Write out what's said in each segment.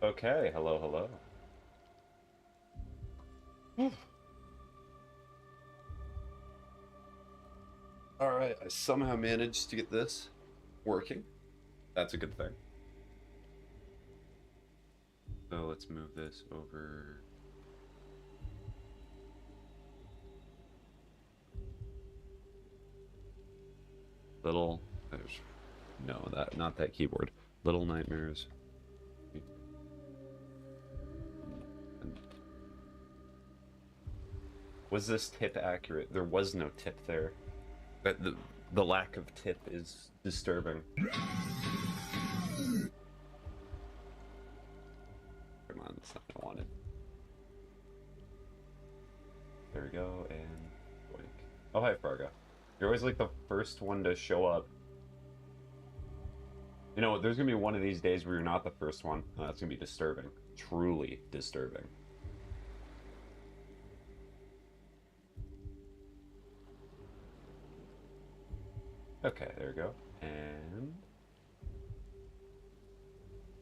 Okay, hello, hello. All right, I somehow managed to get this working. That's a good thing. So let's move this over. Little, no, not that keyboard. Little Nightmares. Was this tip accurate? There was no tip there. But the lack of tip is disturbing. Come on, that's not what I wanted. There we go, and blink. Oh, hi, Fargo. You're always like the first one to show up. You know, there's gonna be one of these days where you're not the first one. Oh, that's gonna be disturbing. Truly disturbing. Okay, there we go. And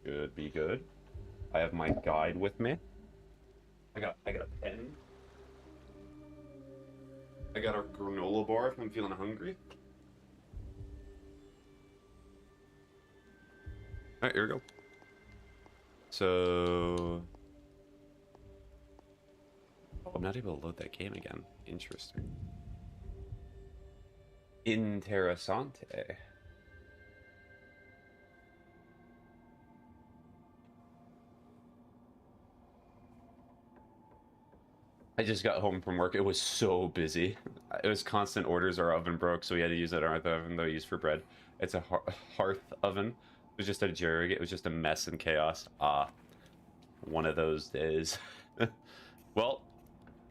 should be good. I have my guide with me. I got a pen. I got a granola bar if I'm feeling hungry. Alright, here we go. So I'm not able to load that game again. Interesting. Interessante. I just got home from work. It was so busy. It was constant orders. Our oven broke, so we had to use that hearth oven that I use for bread. It's a hearth oven. It was just a jerk. It was just a mess and chaos. Ah, one of those days. Well,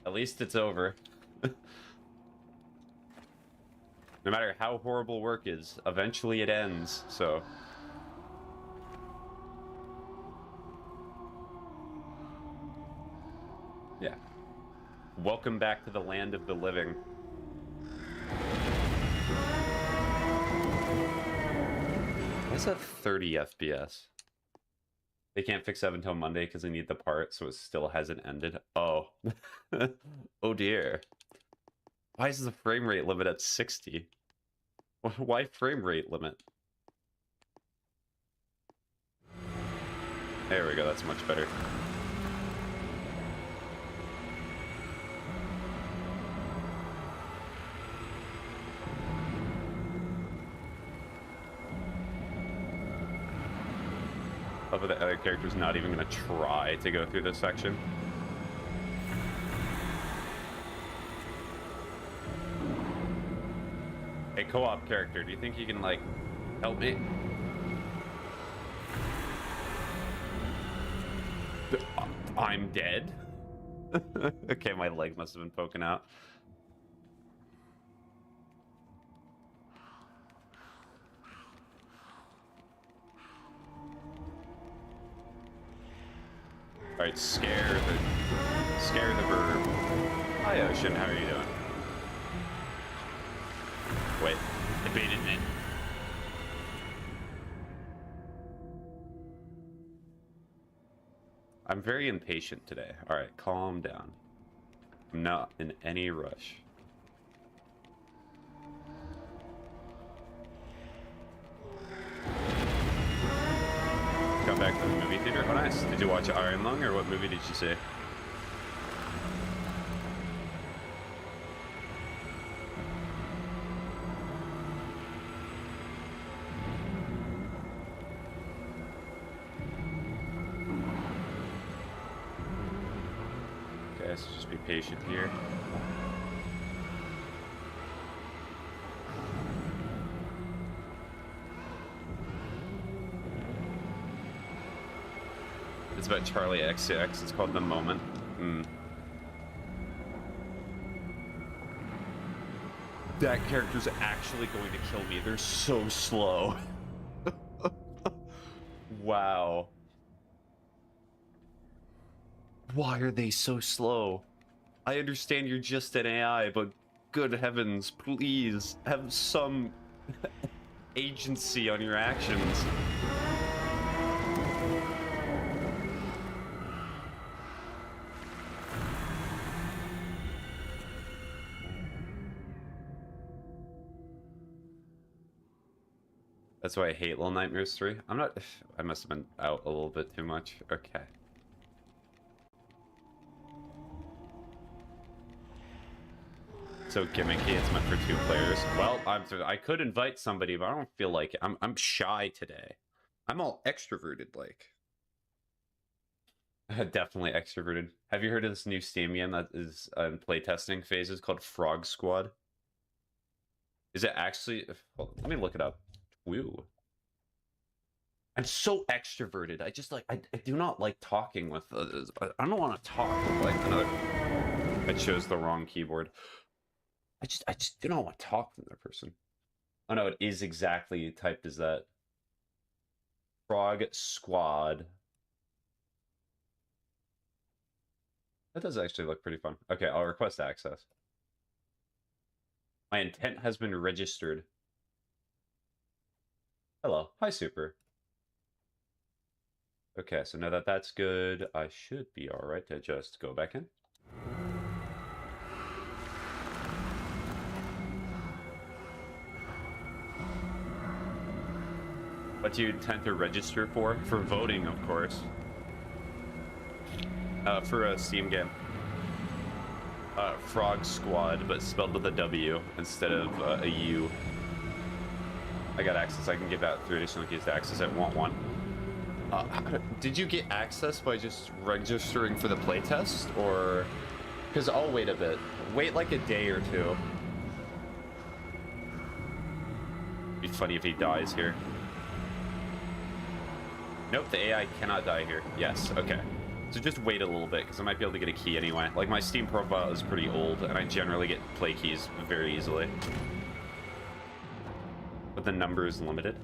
at least it's over. No matter how horrible work is, eventually it ends, so... yeah. Welcome back to the land of the living. What's that 30 FPS? They can't fix that until Monday because they need the part, so it still hasn't ended. Oh. Oh dear. Why is the frame rate limit at 60? Why frame rate limit? There we go, that's much better. Love that the other character's not even gonna try to go through this section. Hey, co-op character, do you think you can, like, help me? I'm dead? Okay, my leg must have been poking out. Alright, scare the bird. Hi, Ocean, how are you doing? Wait, it baited me. I'm very impatient today. Alright, calm down. I'm not in any rush. Got back from the movie theater. Oh, nice. Did you watch Iron Lung, or what movie did you see? Okay, so just be patient here. It's about Charlie XX. It's called The Moment. That character's actually going to kill me. They're so slow. Wow. Why are they so slow? I understand you're just an AI, but good heavens, please have some agency on your actions. That's why I hate Little Nightmares 3. I'm not... I must have been out a little bit too much. Okay. So gimmicky, it's meant for 2 players. Well, I could invite somebody, but I don't feel like it. I'm shy today. I'm all extroverted, like. Definitely extroverted. Have you heard of this new Steam game that is in playtesting phases called Frog Squad? Is it actually... Hold on, let me look it up. Woo. I'm so extroverted. I just like... I do not like talking with... I don't want to talk with, like, another... I chose the wrong keyboard. I just do not want to talk with another person. Oh no, it is exactly typed as that. Frog Squad. That does actually look pretty fun. Okay, I'll request access. My intent has been registered. Hello. Hi, Super. Okay, so now that that's good, I should be alright to just go back in. What do you intend to register for? For voting, of course. For a Steam game. Frog Squad, but spelled with a W instead of a U. I got access. I can give out 3 additional keys to access. I want one. Did you get access by just registering for the playtest, or... Because I'll wait a bit. Wait like a day or 2. It'd be funny if he dies here. Nope, the AI cannot die here. Yes, okay. So just wait a little bit, because I might be able to get a key anyway. Like, my Steam profile is pretty old, and I generally get play keys very easily. But the number is limited.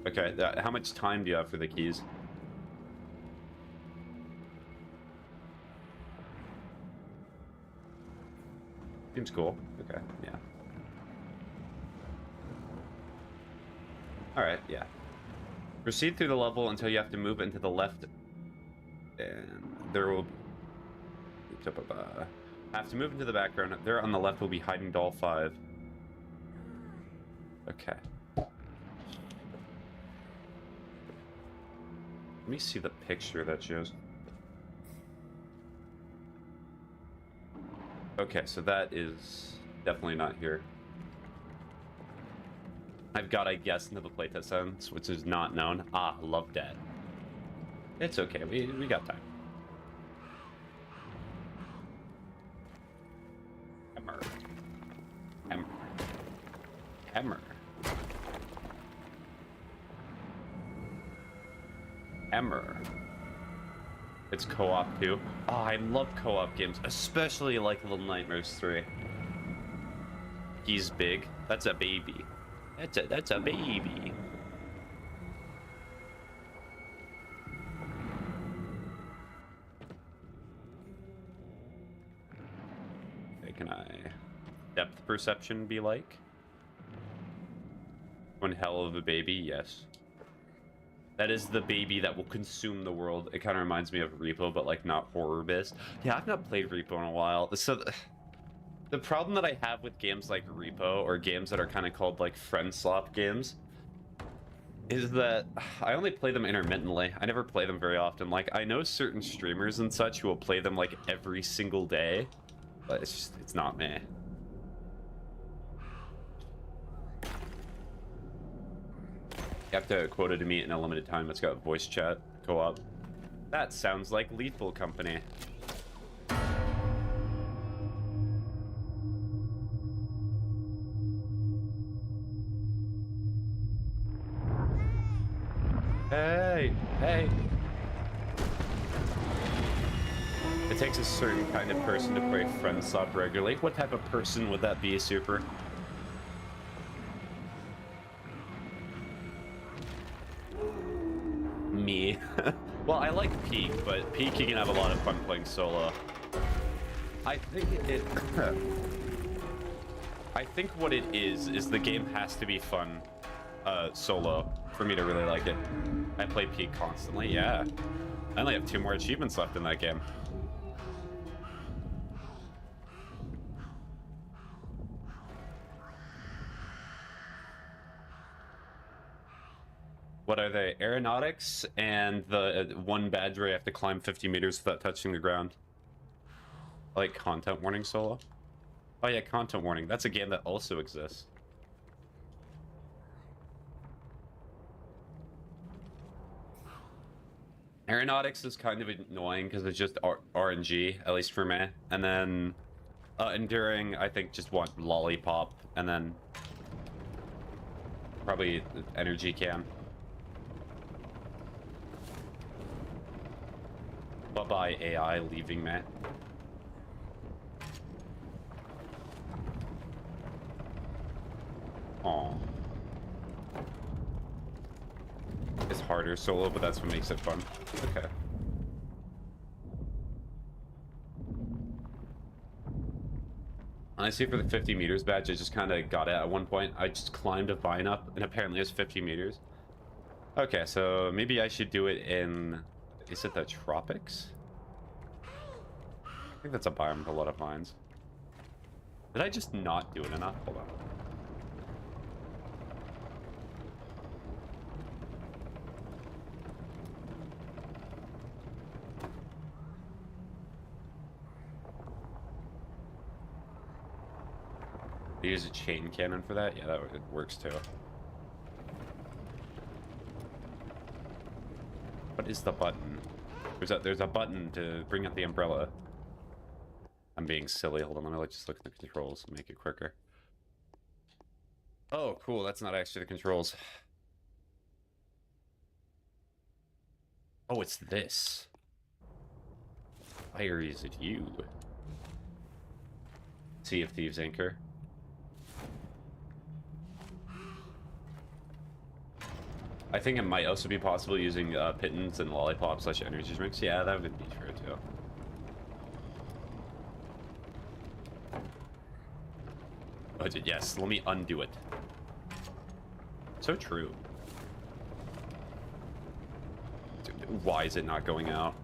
Okay, how much time do you have for the keys? Seems cool. Okay, yeah. Alright, yeah. Proceed through the level until you have to move into the left. And there will... Have to move into the background. There on the left will be hiding doll 5. Okay. Let me see the picture that shows. Okay, so that is definitely not here. I've got, I guess, into the playtest sense, which is not known. Ah, love that. It's okay, we got time. Hammer. Hammer. Hammer. Hammer. It's co-op too. Oh, I love co-op games, especially like Little Nightmares 3. He's big. That's a baby. That's a baby. Okay, can I depth perception be like? One hell of a baby, yes. That is the baby that will consume the world. It kind of reminds me of Repo, but like not horror-based. Yeah, I've not played Repo in a while. So the problem that I have with games like Repo, or games that are kind of called like friend slop games, is that I only play them intermittently. I never play them very often. Like, I know certain streamers and such who will play them like every single day, but it's just, it's not me. You have to quota to meet in a limited time. It's got voice chat, co-op. That sounds like Lethal Company. Hey, hey. It takes a certain kind of person to play friend slop regularly. What type of person would that be, Super? Me. Well, I like Peak, but Peak you can have a lot of fun playing solo. I think it... I think what it is the game has to be fun solo for me to really like it. I play Peak constantly, yeah. I only have 2 more achievements left in that game. What are they? Aeronautics and the one badge where you have to climb 50 meters without touching the ground. Like content warning solo. Oh yeah, content warning. That's a game that also exists. Aeronautics is kind of annoying because it's just RNG, at least for me. And then Enduring, I think, just want Lollipop, and then probably Energy Can. Bye-bye AI leaving me. Aw. It's harder solo, but that's what makes it fun. Okay. Honestly, for the 50 meters badge, I just kind of got it at one point. I just climbed a vine up, and apparently it's 50 meters. Okay, so maybe I should do it in... Is it the tropics? I think that's a biome with a lot of vines. Did I just not do it enough? Hold on. Use a chain cannon for that? Yeah, that works too. What is the button? There's a button to bring up the umbrella. I'm being silly. Hold on, let me just look at the controls and make it quicker. Oh, cool. That's not actually the controls. Oh, it's this. Fire is it you? Sea of Thieves anchor. I think it might also be possible using pittance and lollipop / energy drinks. Yeah, that would be true too. Budget, yes. Let me undo it. So true. Dude, why is it not going out?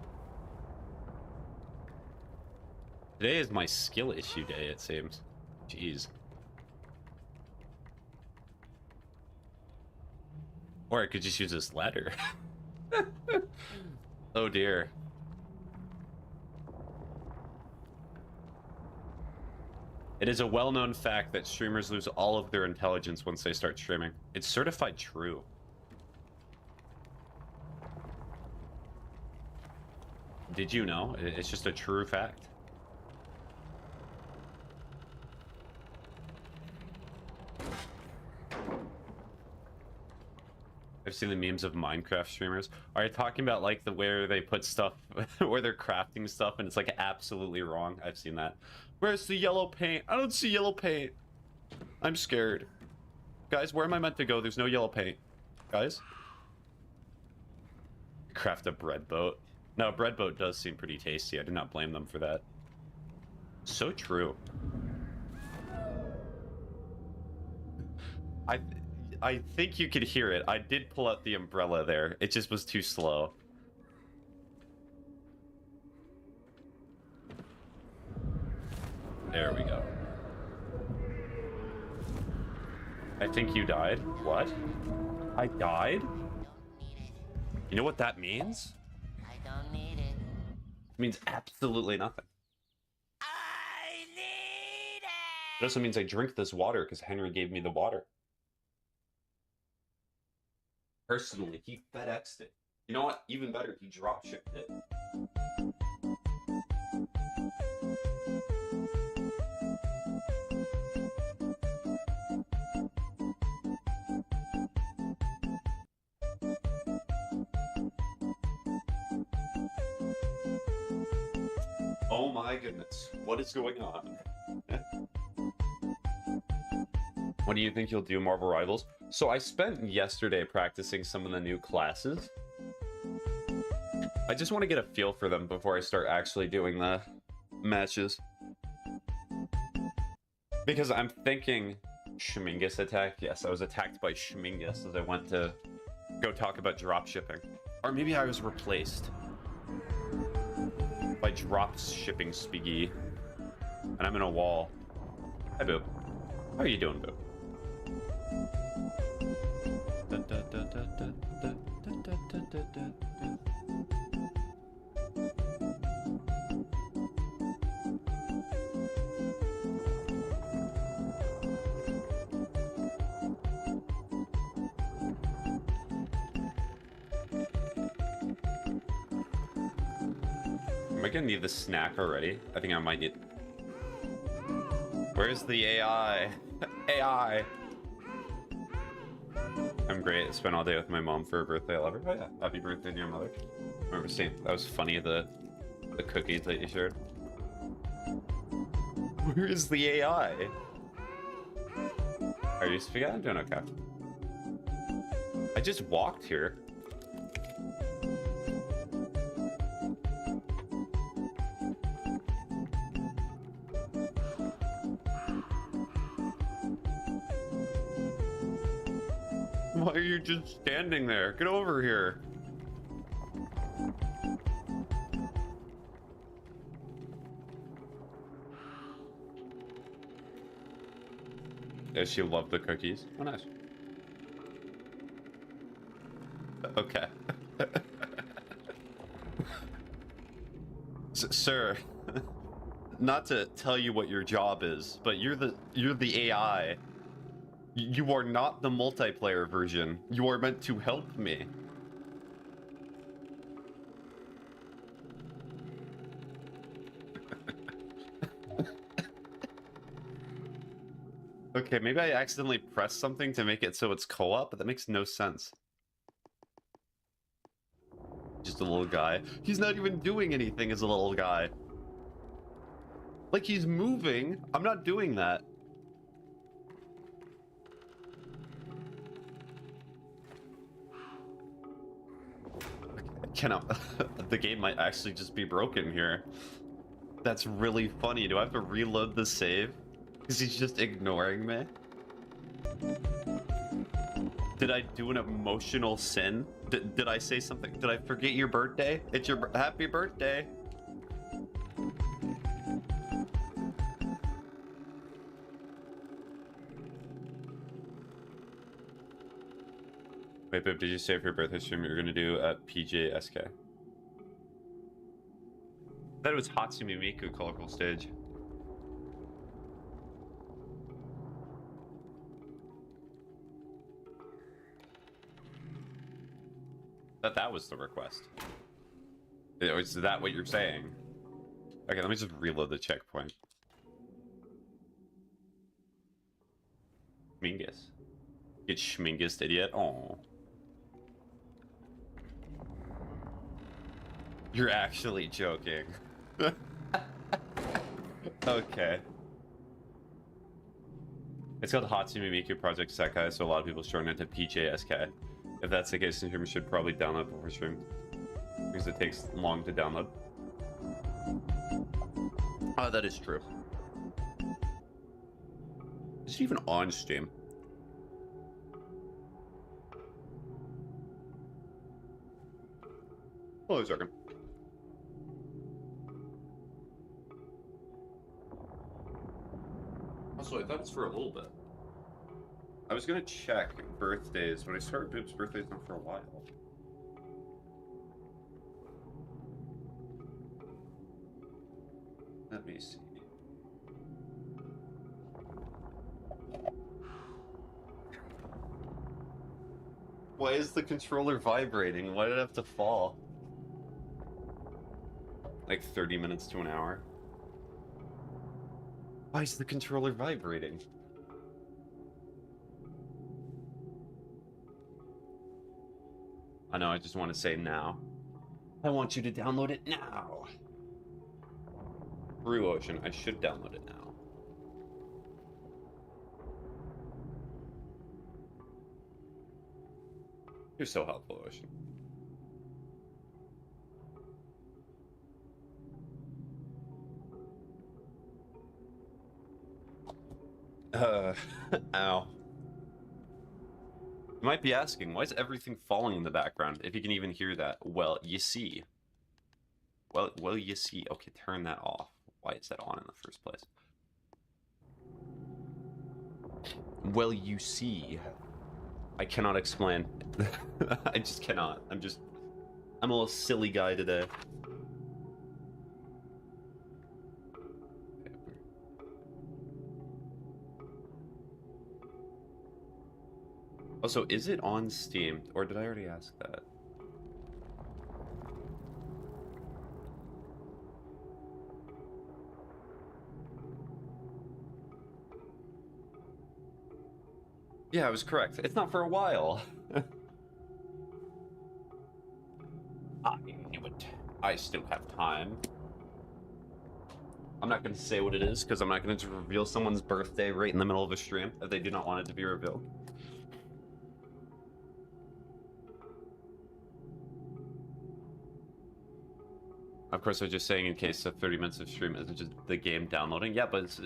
Today is my skill issue day, it seems. Jeez. Or I could just use this ladder. Oh dear. It is a well-known fact that streamers lose all of their intelligence once they start streaming. It's certified true. Did you know? It's just a true fact. I've seen the memes of Minecraft streamers. Are you talking about like where they put stuff, where they're crafting stuff and it's like absolutely wrong? I've seen that. Where's the yellow paint? I don't see yellow paint. I'm scared. Guys, where am I meant to go? There's no yellow paint. Guys? Craft a bread boat. No, bread boat does seem pretty tasty. I do not blame them for that. So true. I think you could hear it. I did pull out the umbrella there. It just was too slow. There we go. I think you died. What? I died? You know what that means? I don't need it. It means absolutely nothing. I need it! It also means I drink this water because Henry gave me the water. Personally, he FedExed it. You know what? Even better, he drop shipped it. Oh my goodness, what is going on? What do you think you'll do, Marvel Rivals? So I spent yesterday practicing some of the new classes. I just want to get a feel for them before I start actually doing the matches. Because I'm thinking Shmingus attack. Yes, I was attacked by Shmingus as I went to go talk about drop shipping. Or maybe I was replaced by drop shipping Spiggy. And I'm in a wall. Hi, Boo. How are you doing, Boo? Da, da, da. Am I gonna need the snack already? I think I might need... Where's the AI? AI! I'm great. I spent all day with my mom for her birthday. I love her. Oh yeah, happy birthday to your mother. I remember seeing, that was funny, the cookies that you shared. Where is the AI? Are you speaking? I'm doing okay. I just walked here. Why are you just standing there? Get over here. Does she love the cookies? Oh, nice. Okay. Sir, not to tell you what your job is, but you're the AI. You are not the multiplayer version. You are meant to help me. Okay, maybe I accidentally pressed something to make it so it's co-op, but that makes no sense. Just a little guy. He's not even doing anything as a little guy. Like, he's moving. I'm not doing that. The game might actually just be broken here. That's really funny. Do I have to reload the save? Because he's just ignoring me? Did I do an emotional sin? Did I say something? Did I forget your birthday? It's your happy birthday. Wait, babe, did you say for your birthday stream you're gonna do at PJSK? I thought it was Hatsumi Miku Colorful Stage. That was the request. Is that what you're saying? Okay, let me just reload the checkpoint. Schmingus. Get schmingus, idiot. Oh. You're actually joking. Okay. It's called Hatsumi Miku Project Sekai, so a lot of people shorten it to PJSK. If that's the case, then you should probably download before stream, because it takes long to download. Oh, that is true. Is it even on Steam? Hold on a second. Also, I thought it's for a little bit. I was gonna check birthdays, but I started Boop's birthdays on for a while. Let me see. Why is the controller vibrating? Why did it have to fall? Like 30 minutes to an hour. Why is the controller vibrating? I know, I just want to say now. I want you to download it now. Blue Ocean, I should download it now. You're so helpful, Ocean. Ow. You might be asking, why is everything falling in the background? If you can even hear that. Well, you see. Well, you see. Okay, turn that off. Why is that on in the first place? Well, you see. I cannot explain. I just cannot. I'm a little silly guy today. Also, is it on Steam? Or did I already ask that? Yeah, I was correct. It's not for a while. I knew it. I still have time. I'm not going to say what it is, because I'm not going to reveal someone's birthday right in the middle of a stream if they do not want it to be revealed. Of course, I was just saying in case of 30 minutes of stream isn't just the game downloading. Yeah, but it's,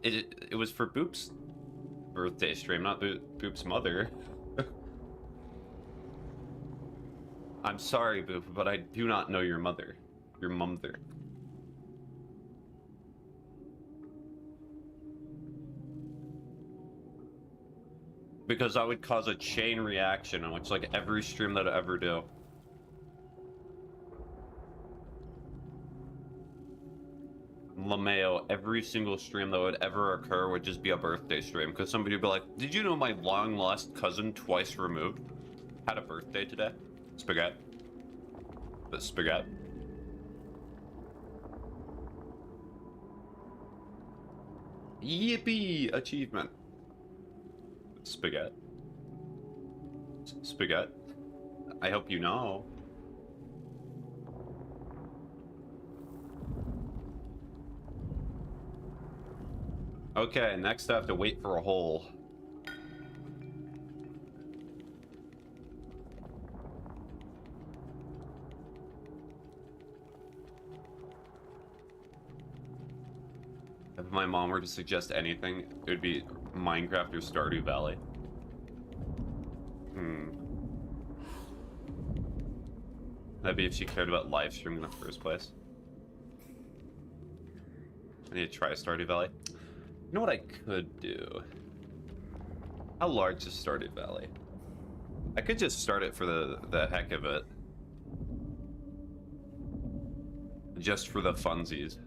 it was for Boop's birthday stream, not Boop's mother. I'm sorry, Boop, but I do not know your mother. Your mumther. Because that would cause a chain reaction on which, like, every stream that I ever do. LeMayo, every single stream that would ever occur would just be a birthday stream. Because somebody would be like, did you know my long-lost cousin twice removed had a birthday today? Spaghetti. But spaghetti. Yippee! Achievement. Spaghetti. Spaghetti. I hope you know. Okay, next I have to wait for a hole. If my mom were to suggest anything, it would be Minecraft or Stardew Valley. That'd be if she cared about live streaming in the first place. I need to try Stardew Valley. You know what I could do? How large is Stardew Valley? I could just start it for the heck of it. Just for the funsies.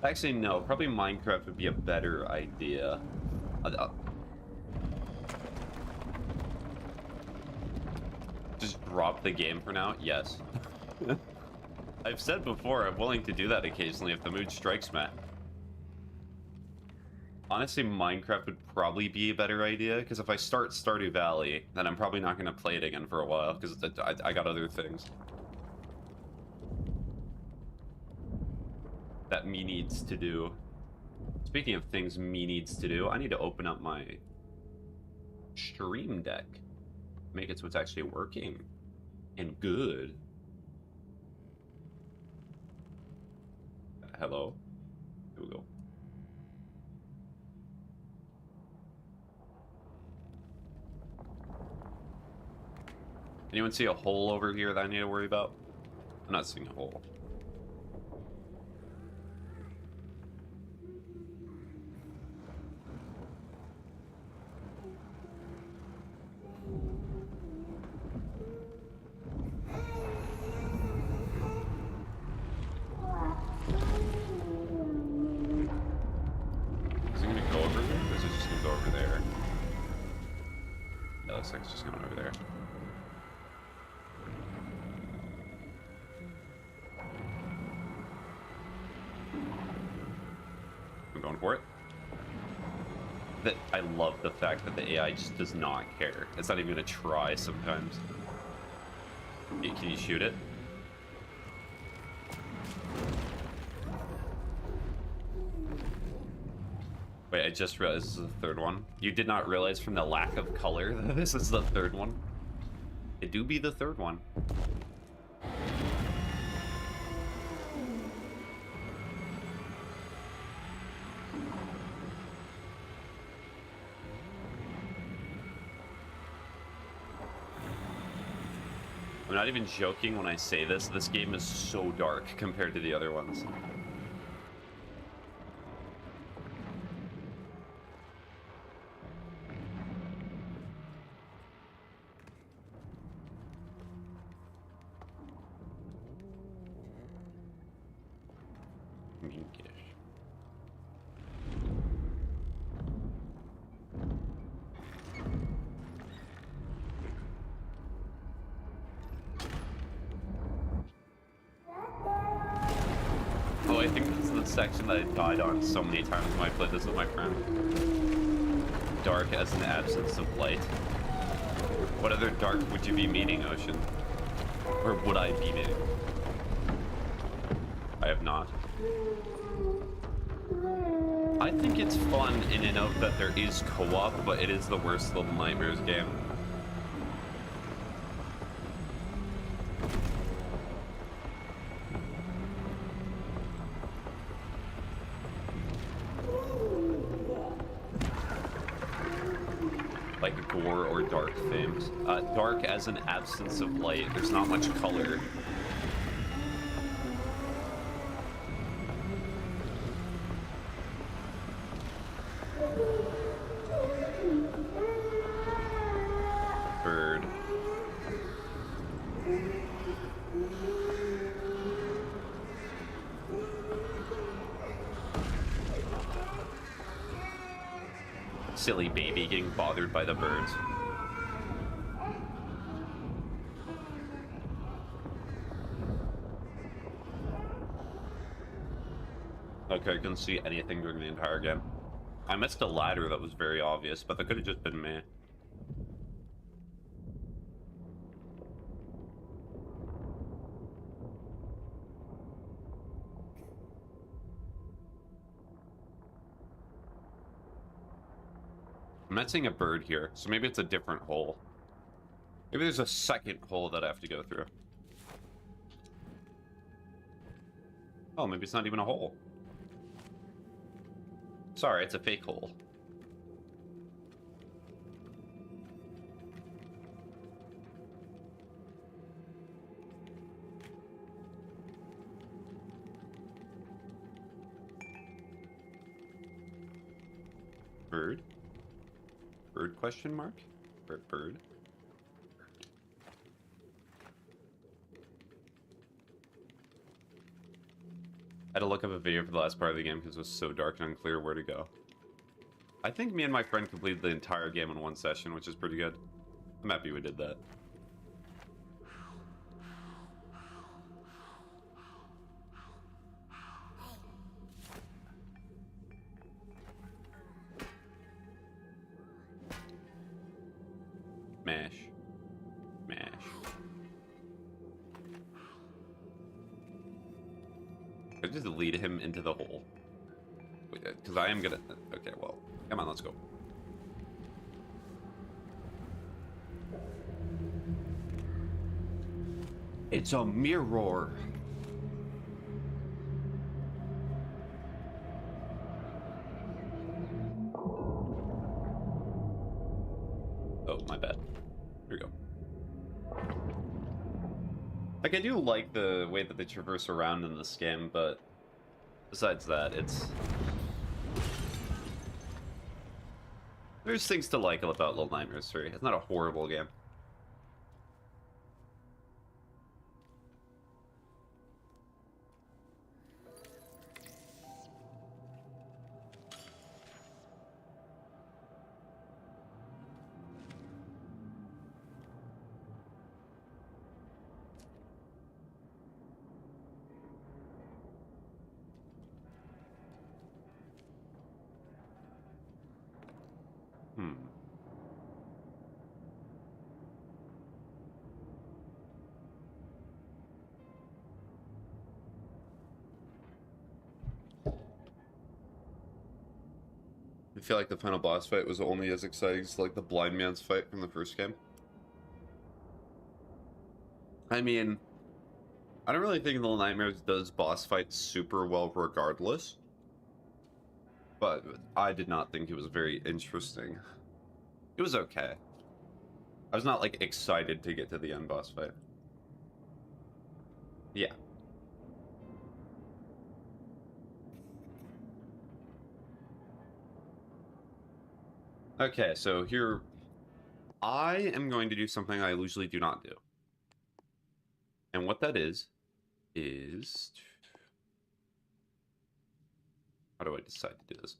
Actually, no. Probably Minecraft would be a better idea. Just drop the game for now? Yes. I've said before, I'm willing to do that occasionally if the mood strikes me. Honestly, Minecraft would probably be a better idea, because if I start Stardew Valley, then I'm probably not going to play it again for a while, because I got other things that me needs to do. Speaking of things me needs to do, I need to open up my Stream Deck. Make it so it's actually working. And good. Hello? Here we go. Anyone see a hole over here that I need to worry about? I'm not seeing a hole. Looks like it's just going over there. I'm going for it. I love the fact that the AI just does not care. It's not even going to try sometimes. Can you shoot it? Wait, I just realized this is the third one. You did not realize from the lack of color that this is the third one. It do be the third one. I'm not even joking when I say this. This game is so dark compared to the other ones. Minkish. Oh, I think this is the section that I died on so many times when I played this with my friend. Dark as an absence of light. What other dark would you be meaning, Ocean? Or would I be meaning? I have not. I think it's fun in and of that there is co-op, but it is the worst Little Nightmares game. Like gore or dark themes. Dark as an absence of light. There's not much color. Bird. Silly baby getting bothered by the birds. Okay, I couldn't see anything during the entire game. I missed a ladder that was very obvious, but that could have just been me. I'm not seeing a bird here, so maybe it's a different hole. Maybe there's a second hole that I have to go through. Oh, maybe it's not even a hole. Sorry, it's a fake hole. Bird? Bird question mark? Bird? I had to look up a video for the last part of the game because it was so dark and unclear where to go. I think me and my friend completed the entire game in one session, which is pretty good. I'm happy we did that. Mash. Mash. I just lead him into the hole. Because I am gonna... Okay, well, come on, let's go. It's a mirror. Oh, my bad. Here we go. Like, I do like the way that they traverse around in this game, but besides that, it's... There's things to like about Little Nightmares 3. It's not a horrible game. I feel like the final boss fight was only as exciting as like the blind man's fight from the first game. I mean, I don't really think Little Nightmares does boss fights super well regardless. But I did not think it was very interesting. It was okay. I was not like excited to get to the end boss fight. Yeah. Okay, so here, I am going to do something I usually do not do. And what that is... How do I decide to do this?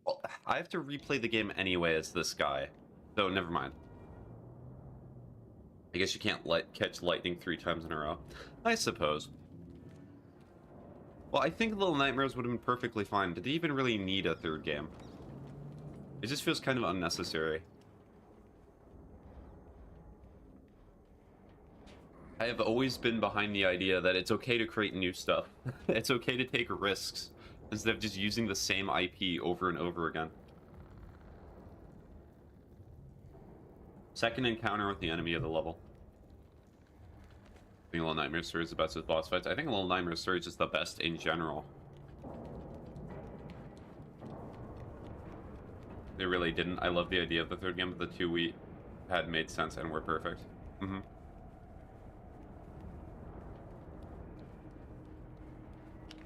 Well, I have to replay the game anyway as this guy. So, never mind. I guess you can't catch lightning 3 times in a row. I suppose. Well, I think Little Nightmares would have been perfectly fine. Did they even really need a 3rd game? It just feels kind of unnecessary. I have always been behind the idea that it's okay to create new stuff. It's okay to take risks, instead of just using the same IP over and over again. Second encounter with the enemy of the level. I think Little Nightmares 3 is the best with boss fights. I think Little Nightmares 3 is just the best in general. They really didn't. I love the idea of the 3rd game, but the 2 we had made sense and were perfect. Mm-hmm.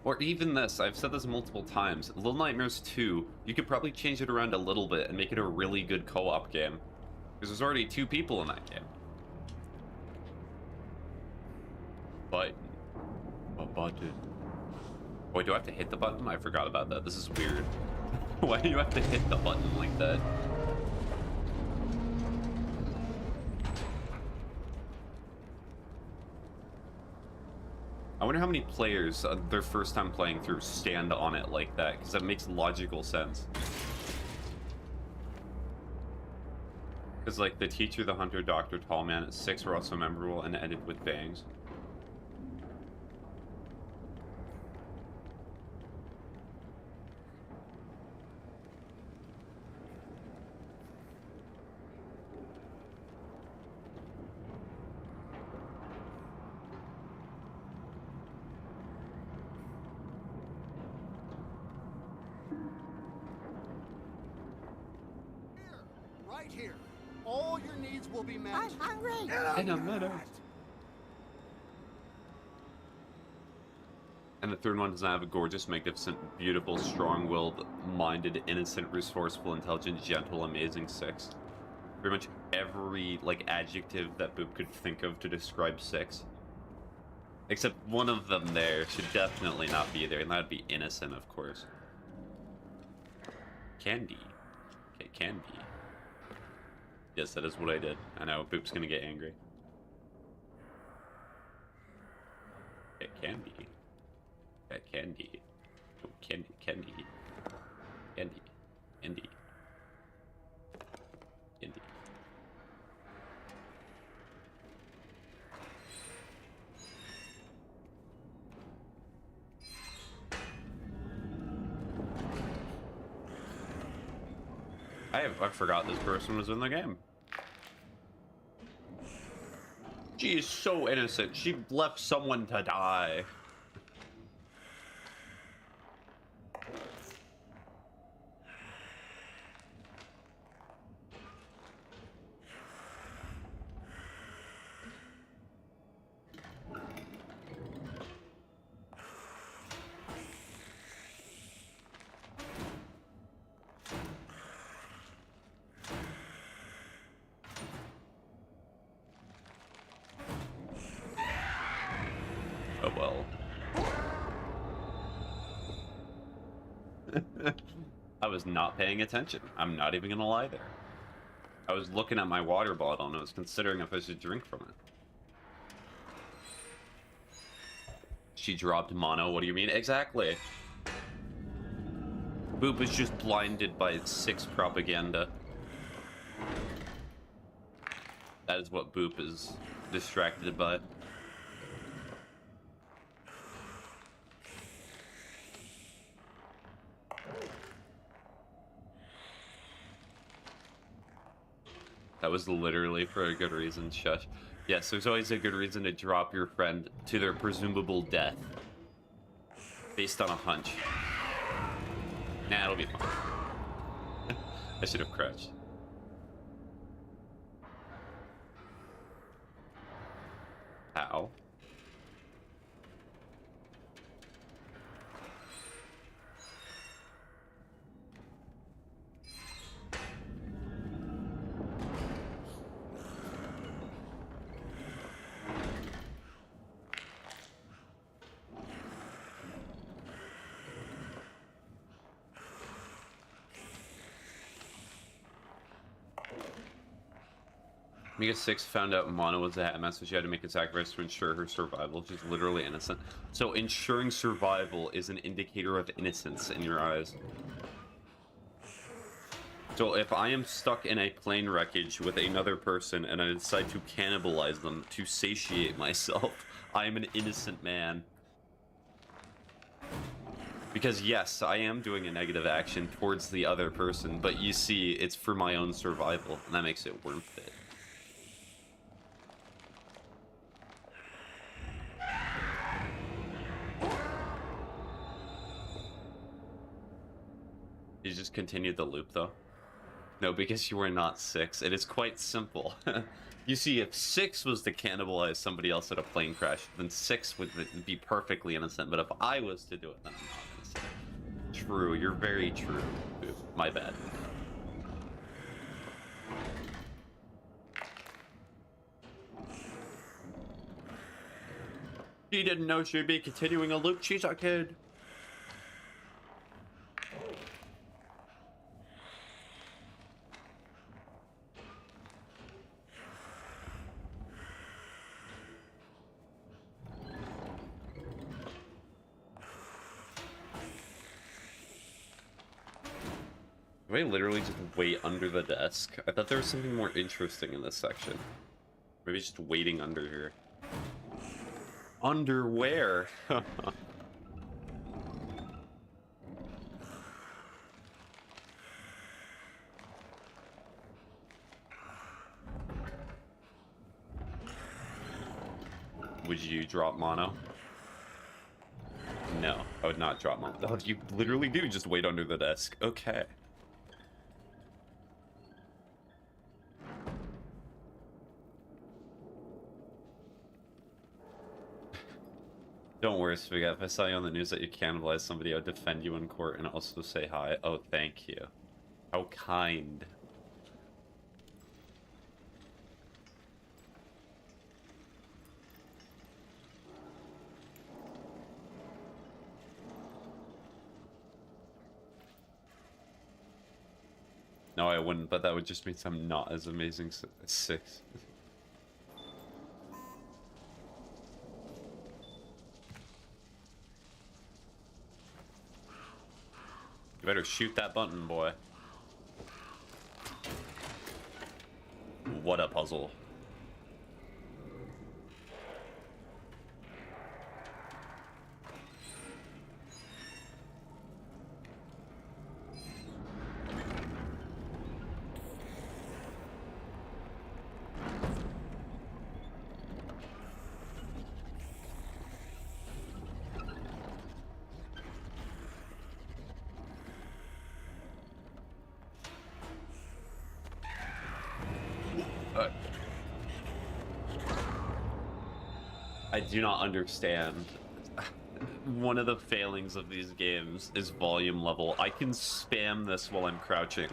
Or even this, I've said this multiple times, Little Nightmares 2, you could probably change it around a little bit and make it a really good co-op game. Because there's already 2 people in that game. But... a button. Wait, do I have to hit the button? I forgot about that. This is weird. Why do you have to hit the button like that? I wonder how many players, their first time playing through, stand on it like that, because that makes logical sense. Because, like, the teacher, the hunter, doctor, tall man, 6 were also memorable and ended with bangs. Right here. All your needs will be met. I'm hungry. In a minute. And the 3rd one doesn't have a gorgeous, magnificent, beautiful, strong-willed, minded, innocent, resourceful, intelligent, gentle, amazing 6. Pretty much every, like, adjective that Boop could think of to describe 6. Except one of them there should definitely not be there, and that'd be innocent, of course. Candy. Okay, candy. Yes, that is what I did. I know, Boop's gonna get angry. Okay, candy. Okay, candy. Oh, candy, candy. Candy. Candy. Candy. I forgot this person was in the game. She is so innocent. She left someone to die. Oh well. I was not paying attention. I'm not even gonna lie there. I was looking at my water bottle and I was considering if I should drink from it. She dropped mono, what do you mean? Exactly. Boop is just blinded by 6 propaganda. That is what Boop is distracted by. That was literally for a good reason, shush. Yes, there's always a good reason to drop your friend to their presumable death. Based on a hunch. Nah, it'll be fine. I should have crouched. How? Mega 6 found out Mono was a Hatman, so she had to make a sacrifice to ensure her survival. She's literally innocent. So ensuring survival is an indicator of innocence in your eyes. So if I am stuck in a plane wreckage with another person and I decide to cannibalize them to satiate myself, I am an innocent man. Because yes, I am doing a negative action towards the other person, but you see, it's for my own survival, and that makes it worth it. You just continued the loop, though? No, because you were not 6. It is quite simple. You see, if 6 was to cannibalize somebody else at a plane crash, then 6 would be perfectly innocent. But if I was to do it, then I'm not innocent. True, you're very true. Ooh, my bad. She didn't know she'd be continuing a loop. She's a kid. Do I literally just wait under the desk? I thought there was something more interesting in this section. Maybe just waiting under here. Underwear. Would you drop Mono? No, I would not drop Mono. Oh, you literally do just wait under the desk. Okay. Don't worry, Spaghetti. If I saw you on the news that you cannibalized somebody, I would defend you in court and also say hi. Oh, thank you. How kind. No, I wouldn't, but that would just mean I'm not as amazing as 6. You better shoot that button, boy. What a puzzle. I do not understand. One of the failings of these games is volume level. I can spam this while I'm crouching.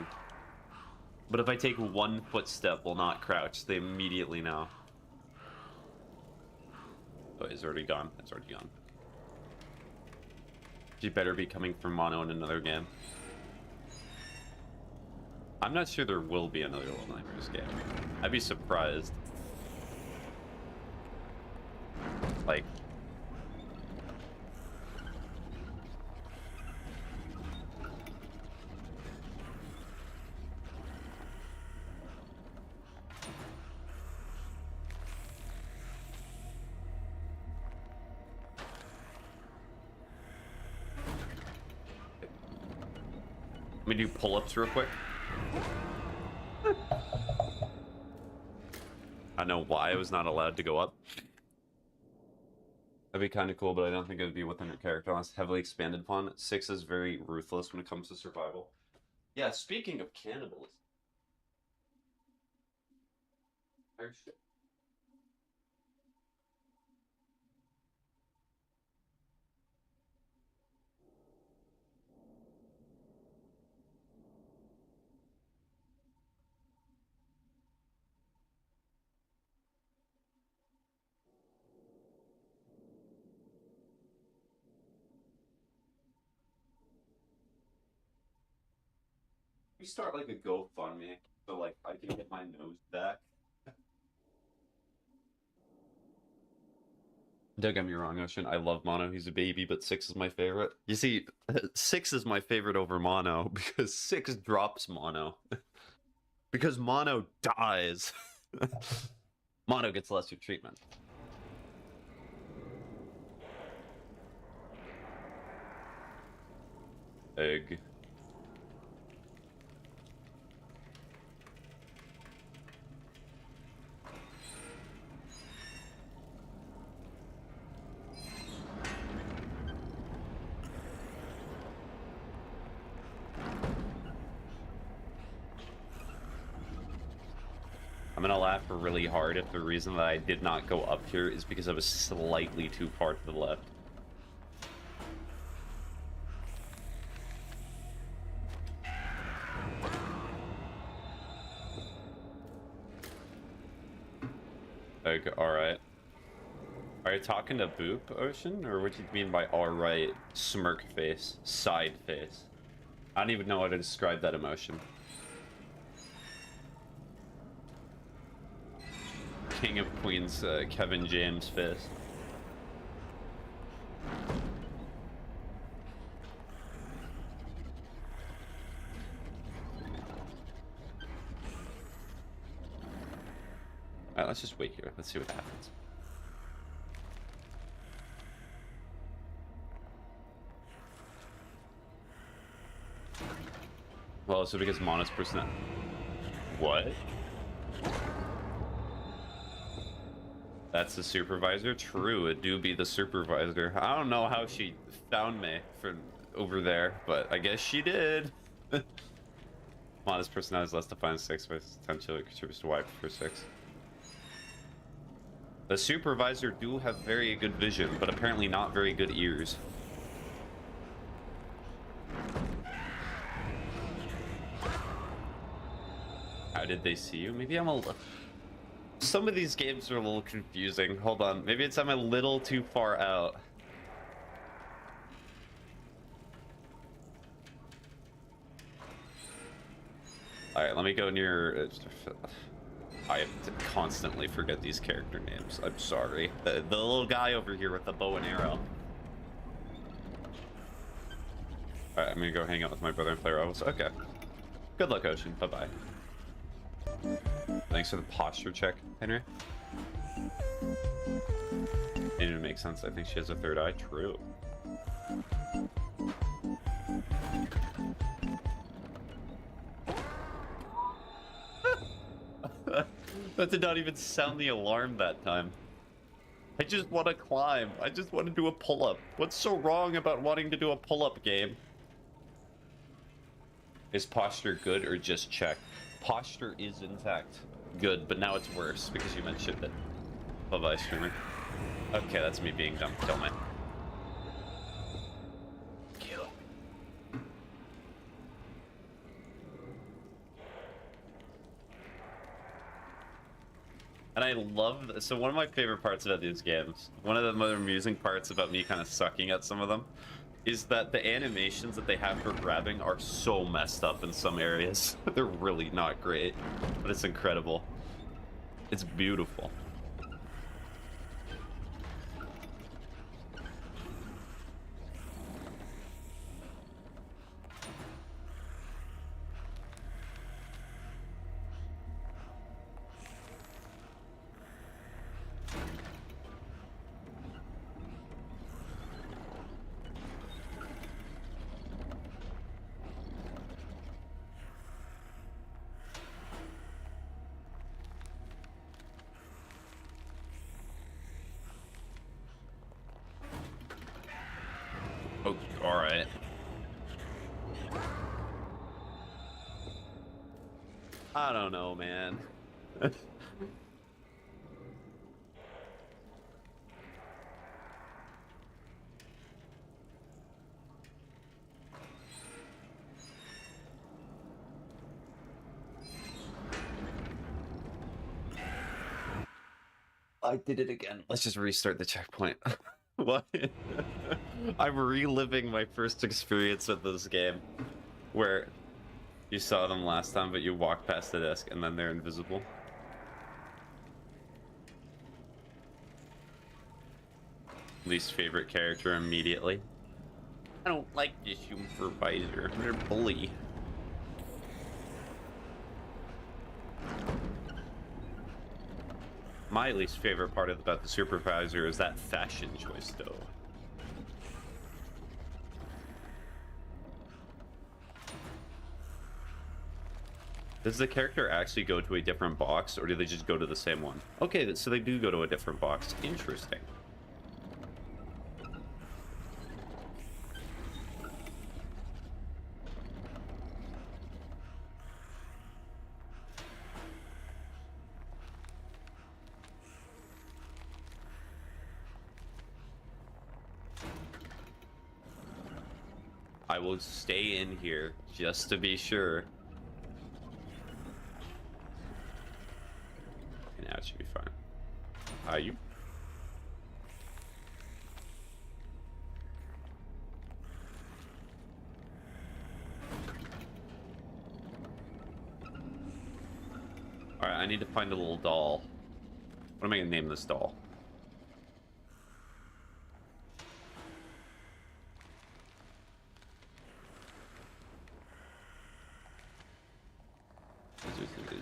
But if I take one footstep while not crouched, they immediately know. Oh, it's already gone. It's already gone. She better be coming from Mono in another game. I'm not sure there will be another Little Nightmares game. I'd be surprised. Like... Let me do pull-ups real quick. I know why I was not allowed to go up. That'd be kind of cool, but I don't think it would be within your character unless heavily expanded upon. 6 is very ruthless when it comes to survival. Yeah, speaking of cannibalism. Oh, shit. We start like a GoFundMe so like I can get my nose back. Don't get me wrong, Ocean. I love Mono. He's a baby, but 6 is my favorite. You see, 6 is my favorite over Mono because 6 drops Mono. Because Mono dies. Mono gets lesser treatment. Egg. I'm gonna laugh really hard if the reason that I did not go up here is because I was slightly too far to the left. Like, alright. Are you talking to Boop, Ocean? Or what do you mean by alright? Smirk face. Side face. I don't even know how to describe that emotion. King of Queens, Kevin James face. Alright, let's just wait here. Let's see what happens. Well, so because Mono's person. What? That's the supervisor? True, it do be the supervisor. I don't know how she found me from over there, but I guess she did. Mono's personality is less defined 6, but potentially contributes to why I prefer 6. The supervisor do have very good vision, but apparently not very good ears. How did they see you? Maybe I'm a little... Some of these games are a little confusing. Hold on. Maybe it's I'm a little too far out. Alright, let me go near... I constantly forget these character names. I'm sorry. The little guy over here with the bow and arrow. Alright, I'm gonna go hang out with my brother and play Rebels. Okay. Good luck, Ocean. Bye-bye. Thanks for the posture check, Henry. It didn't make sense. I think she has a third eye. True. That did not even sound the alarm that time. I just want to climb. I just want to do a pull-up. What's so wrong about wanting to do a pull-up game? Is posture good or just check? Posture is, in fact, good, but now it's worse because you mentioned it. Bye-bye, streamer. Okay, that's me being dumb. Kill me. Kill. And I love... So one of my favorite parts about these games, one of the more amusing parts about me kind of sucking at some of them, is that the animations that they have for grabbing are so messed up in some areas. They're really not great, but it's incredible. It's beautiful. Oh, alright. I don't know, man. I did it again. Let's just restart the checkpoint. What? I'm reliving my first experience with this game, where you saw them last time, but you walk past the desk and then they're invisible. Least favorite character immediately. I don't like this supervisor. They're a bully. My least favorite part about the supervisor is that fashion choice, though. Does the character actually go to a different box, or do they just go to the same one? Okay, so they do go to a different box. Interesting. I will stay in here just to be sure. Now it should be fine. You. Alright, I need to find a little doll. What am I gonna name this doll?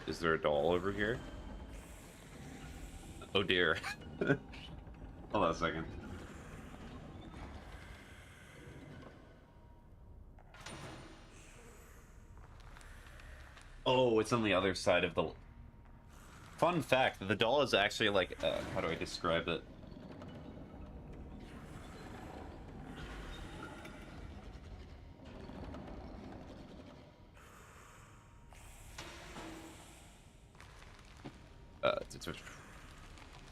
Is there a doll over here? Oh dear. Hold on a second. Oh, it's on the other side of the... Fun fact, the doll is actually like... how do I describe it?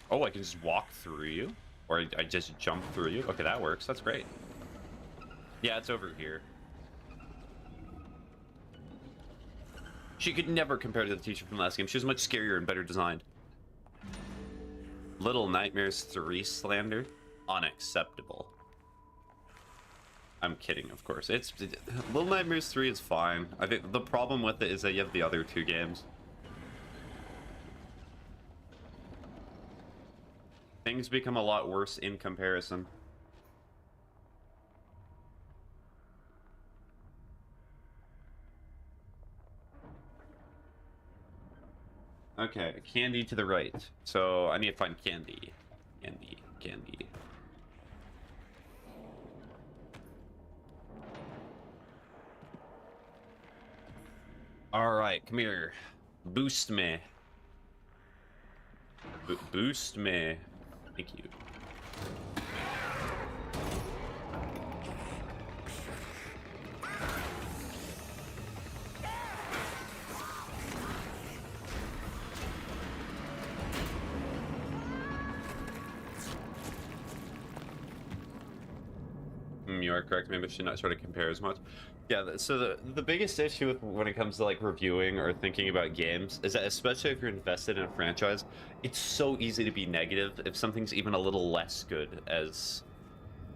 Oh, I can just walk through you? Or I just jump through you? Okay, that works. That's great. Yeah, it's over here. She could never compare to the teacher from the last game. She was much scarier and better designed. Little Nightmares 3 slander? Unacceptable. I'm kidding, of course. Little Nightmares 3 is fine. I think the problem with it is that you have the other two games. Things become a lot worse in comparison. Okay, candy to the right. So I need to find candy. Candy. Alright, come here. Boost me. Boost me. Thank you. You are correct. Maybe I should not try to compare as much. Yeah, so the biggest issue with when it comes to like reviewing or thinking about games is that, especially if you're invested in a franchise, it's so easy to be negative if something's even a little less good as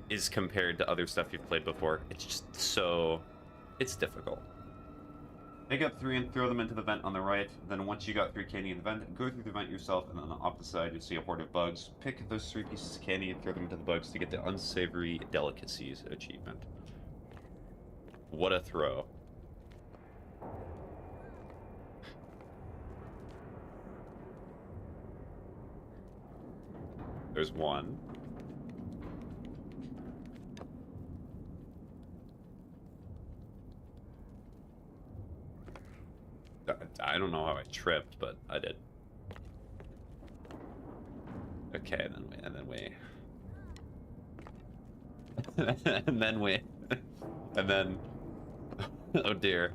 is compared to other stuff you've played before. It's just so... it's difficult. Pick up 3 and throw them into the vent on the right. Then once you got 3 candy in the vent, go through the vent yourself, and on the opposite side you'll see a horde of bugs. Pick those 3 pieces of candy and throw them into the bugs to get the unsavory delicacies achievement. What a throw. There's one. I don't know how I tripped, but I did. Okay, and then we. And then we. And then. Oh dear.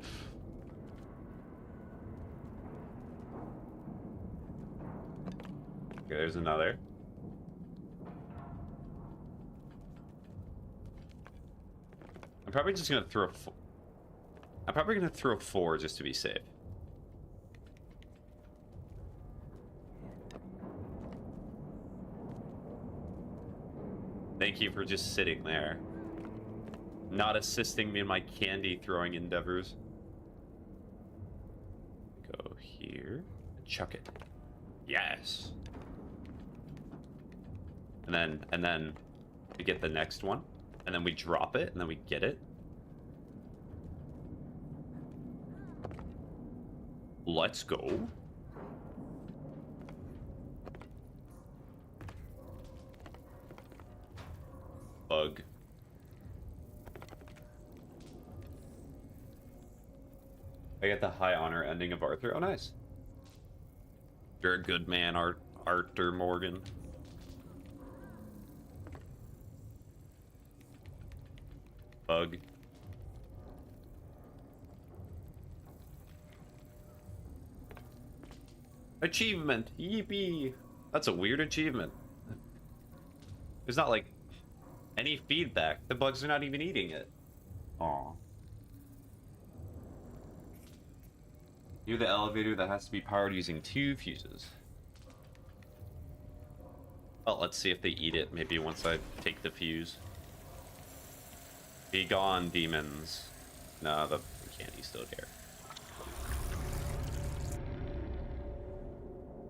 Okay, there's another. I'm probably just gonna throw. I'm probably gonna throw 4 just to be safe. Thank you for just sitting there. Not assisting me in my candy throwing endeavors. Go here. Chuck it. Yes. And then to get the next one, and then we drop it, and then we get it. Let's go. Bug. I get the high honor ending of Arthur. Oh, nice. You're a good man, Arthur Morgan. Bug. Achievement! Yippee! That's a weird achievement. There's not, like, any feedback. The bugs are not even eating it. Aw. You're the elevator that has to be powered using 2 fuses. Well, let's see if they eat it, maybe once I take the fuse. Be gone, demons. No, the candy's still there.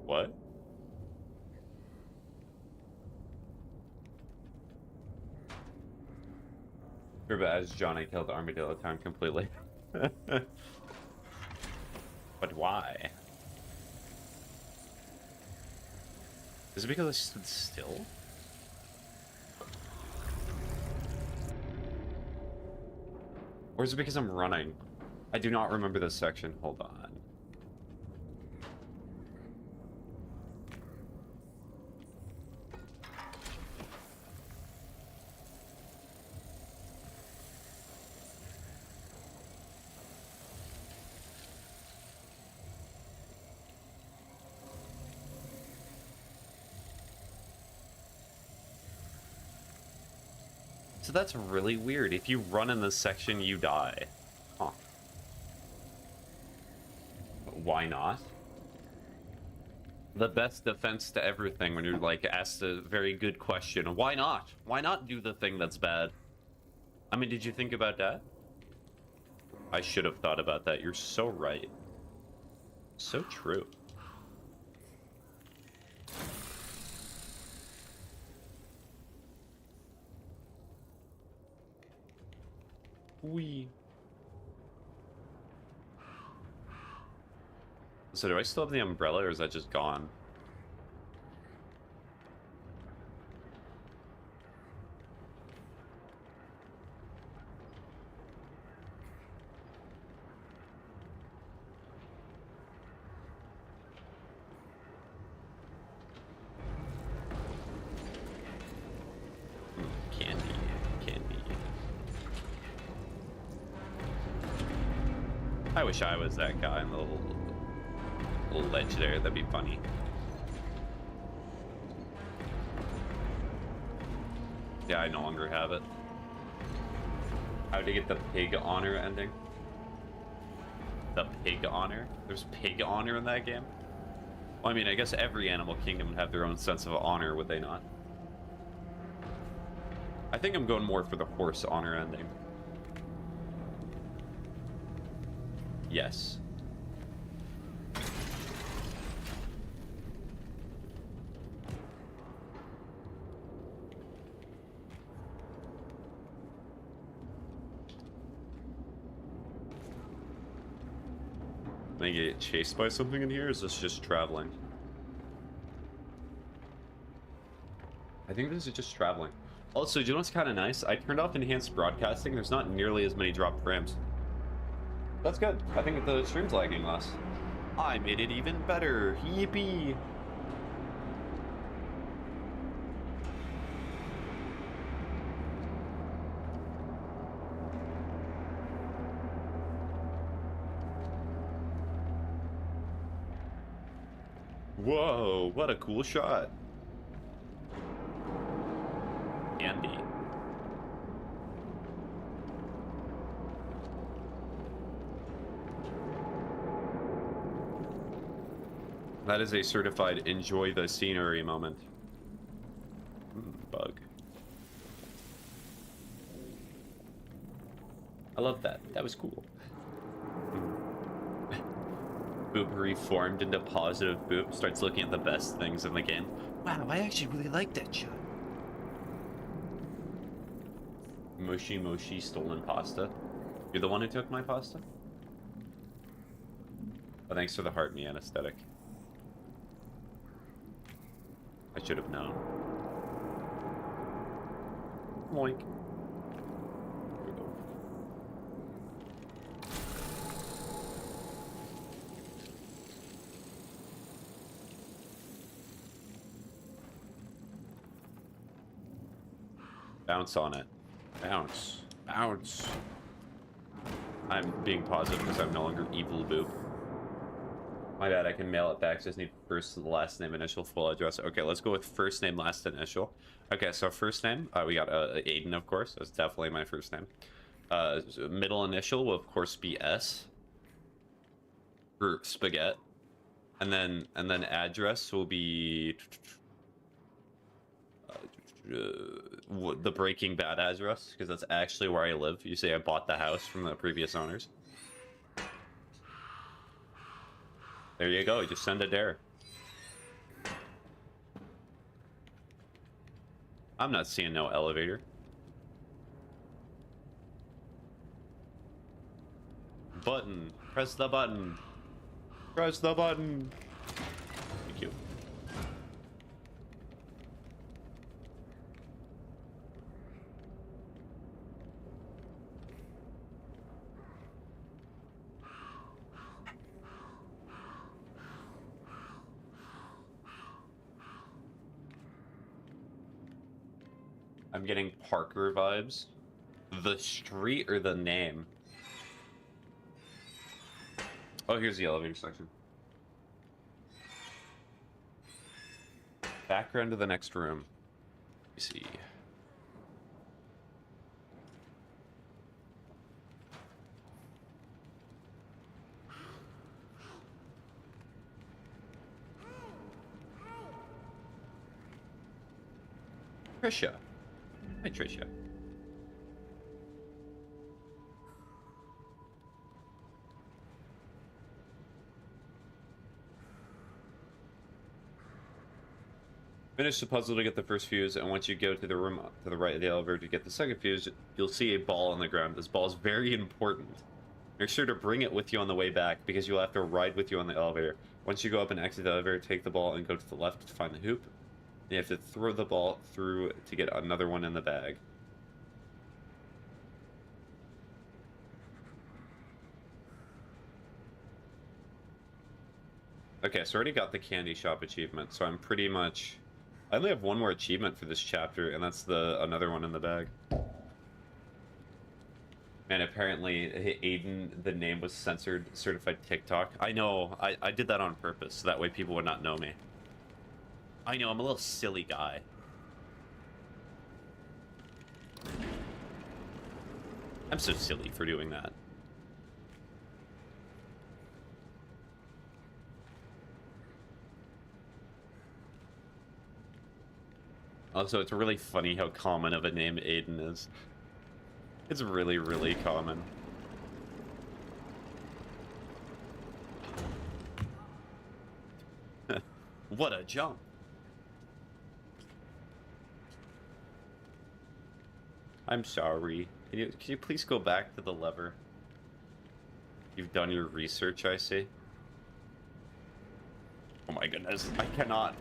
What? Remember, as Johnny killed Armadillo Town completely. But why? Is it because I stood still? Or is it because I'm running? I do not remember this section. Hold on. So that's really weird. If you run in this section, you die. Huh. Why not? The best defense to everything when you're, like, asked a very good question. Why not? Why not do the thing that's bad? I mean, did you think about that? I should have thought about that. You're so right. So true. Wee. So do I still have the umbrella, or is that just gone? Candy, candy. I wish I was that guy in the little ledge there. That'd be funny. Yeah, I no longer have it. How to get the pig honor ending? The pig honor? There's pig honor in that game? Well, I mean, I guess every animal kingdom would have their own sense of honor, would they not? I think I'm going more for the horse honor ending. Yes. Am I gonna get chased by something in here, or is this just traveling? I think this is just traveling. Also, do you know what's kind of nice? I turned off enhanced broadcasting. There's not nearly as many dropped frames. That's good. I think the stream's lagging less. I made it even better. Yippee! Whoa, what a cool shot. Andy. That is a certified enjoy the scenery moment. Bug. I love that. That was cool. Boop reformed into positive Boop. Starts looking at the best things in the game. Wow, I actually really like that shot. Moshi Moshi stolen pasta. You're the one who took my pasta? Oh, thanks for the heart me anesthetic. I should have known. Moink. Here we go. Bounce on it. Bounce. Bounce. I'm being positive because I'm no longer evil boop. My bad, I can mail it back. Just need first, last name, initial, full address. Okay, let's go with first name, last initial. Okay, so first name, we got Aiden, of course. That's definitely my first name. Middle initial will, of course, be S for spaghetti. And then address will be the Breaking Bad address, because that's actually where I live. You say I bought the house from the previous owners. There you go, just send a dare. I'm not seeing no elevator. Button. Press the button. Press the button. Thank you. I'm getting Parker vibes. The street or the name? Oh, here's the elevator section. Background to the next room. Let me see. Trisha. Hi, Trisha. Finish the puzzle to get the first fuse, and once you go to the room to the right of the elevator to get the second fuse, you'll see a ball on the ground. This ball is very important. Make sure to bring it with you on the way back, because you'll have to ride with you on the elevator. Once you go up and exit the elevator, take the ball and go to the left to find the hoop. You have to throw the ball through to get another one in the bag. Okay, so I already got the candy shop achievement, so I'm pretty much... I only have one more achievement for this chapter, and that's the another one in the bag. And apparently, Aiden, the name was censored, certified TikTok. I know, I did that on purpose, so that way people would not know me. I know, I'm a little silly guy. I'm so silly for doing that. Also, it's really funny how common of a name Aiden is. It's really, really common. What a jump. I'm sorry. Can you please go back to the lever? You've done your research, I see. Oh my goodness, I cannot.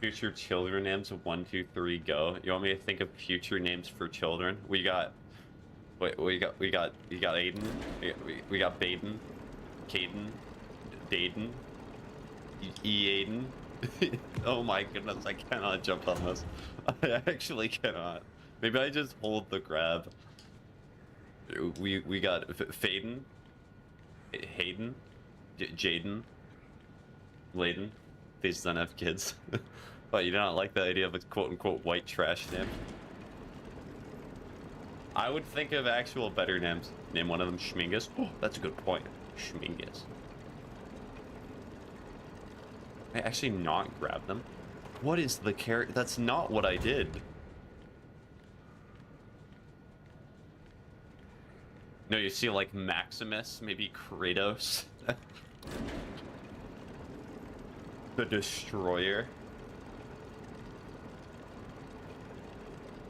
Future children names, 1, 2, 3, go. You want me to think of future names for children? We got Aiden. We got Baden, Caden, Daden, Aiden. Oh my goodness, I cannot jump on this. I actually cannot. Maybe I just hold the grab. We got Faden, Hayden, Jaden, Layden. These don't have kids. But you do not like the idea of a quote-unquote white trash name? I would think of actual better names. Name one of them Schmingus. Oh, that's a good point. Schmingus. I actually not grab them? What is the character? That's not what I did. No, you see like Maximus, maybe Kratos. The Destroyer.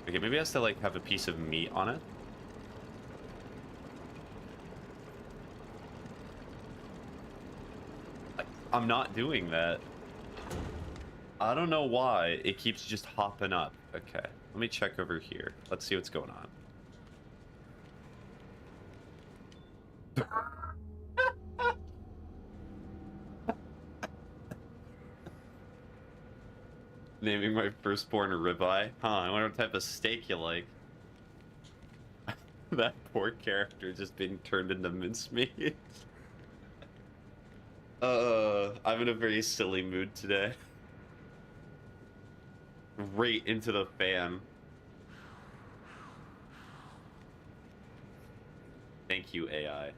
Okay, maybe it has to like have a piece of meat on it. I'm not doing that. I don't know why it keeps just hopping up. Okay, let me check over here. Let's see what's going on. Naming my firstborn a ribeye? Huh, I wonder what type of steak you like. That poor character just being turned into mincemeat. I'm in a very silly mood today. Right into the fan. Thank you, AI.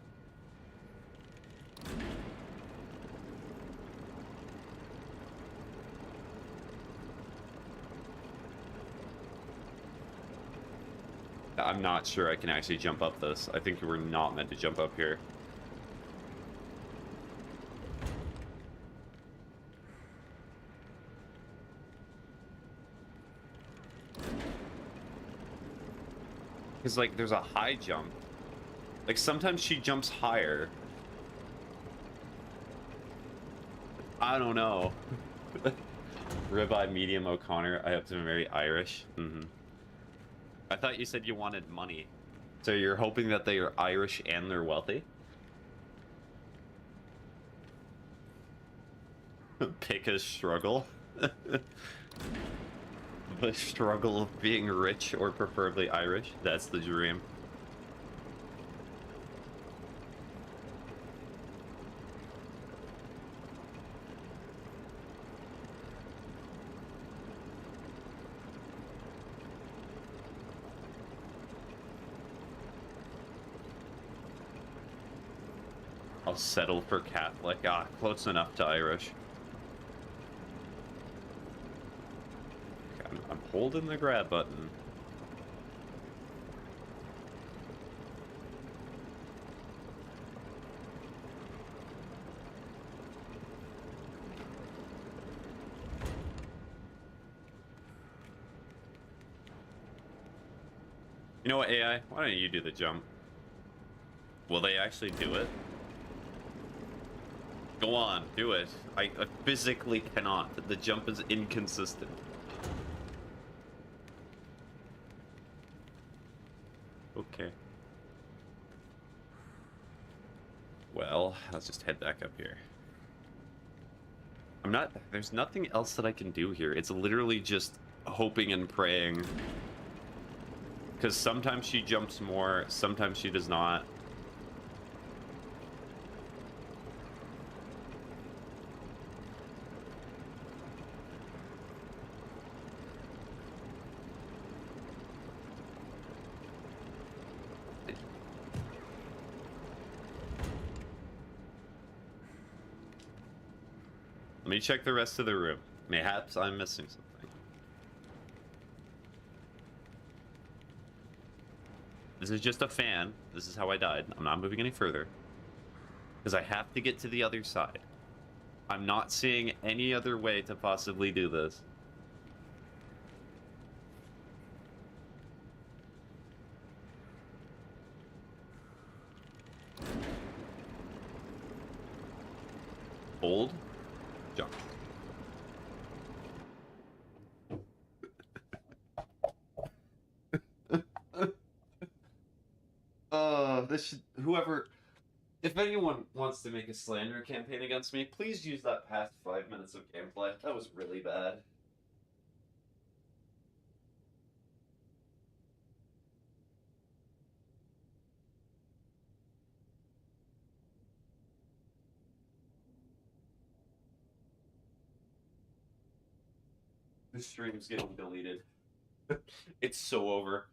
I'm not sure I can actually jump up this. I think we're not meant to jump up here. Because, like, there's a high jump. Like, sometimes she jumps higher. I don't know. Ribeye medium O'Connor. I hope to be very Irish. I thought you said you wanted money. So you're hoping that they are Irish and they're wealthy? Pick a struggle. The struggle of being rich or preferably Irish. That's the dream. I'll settle for Catholic. Ah, close enough to Irish. Okay, I'm holding the grab button. You know what, AI? Why don't you do the jump? Will they actually do it? Go on, do it. I physically cannot. The jump is inconsistent. Okay. Well, let's just head back up here. There's nothing else that I can do here. It's literally just hoping and praying. Because sometimes she jumps more, sometimes she does not. Let me check the rest of the room. Mayhaps I'm missing something. This is just a fan. This is how I died. I'm not moving any further. Because I have to get to the other side. I'm not seeing any other way to possibly do this. Hold. Jump. Whoever, if anyone wants to make a slander campaign against me, please use that past 5 minutes of gameplay. That was really bad. The stream's getting deleted. It's so over.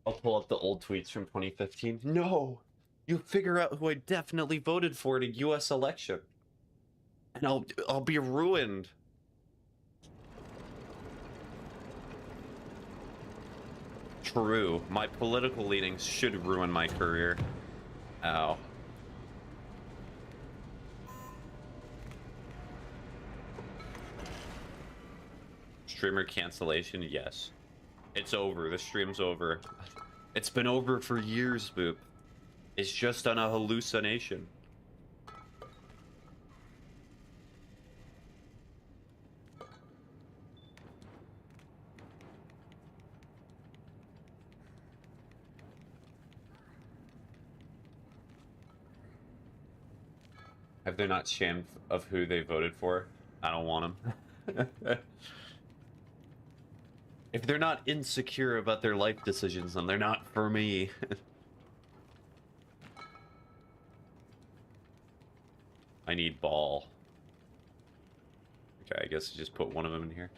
I'll pull up the old tweets from 2015. No! You figure out who I definitely voted for in a US election. And I'll be ruined. True. My political leanings should ruin my career. Ow. Streamer cancellation, yes. It's over. The stream's over. It's been over for years, Boop. It's just on a hallucination. Have they not shamed of who they voted for? I don't want them. If they're not insecure about their life decisions, then they're not for me. I need ball. Okay, I guess I just put one of them in here.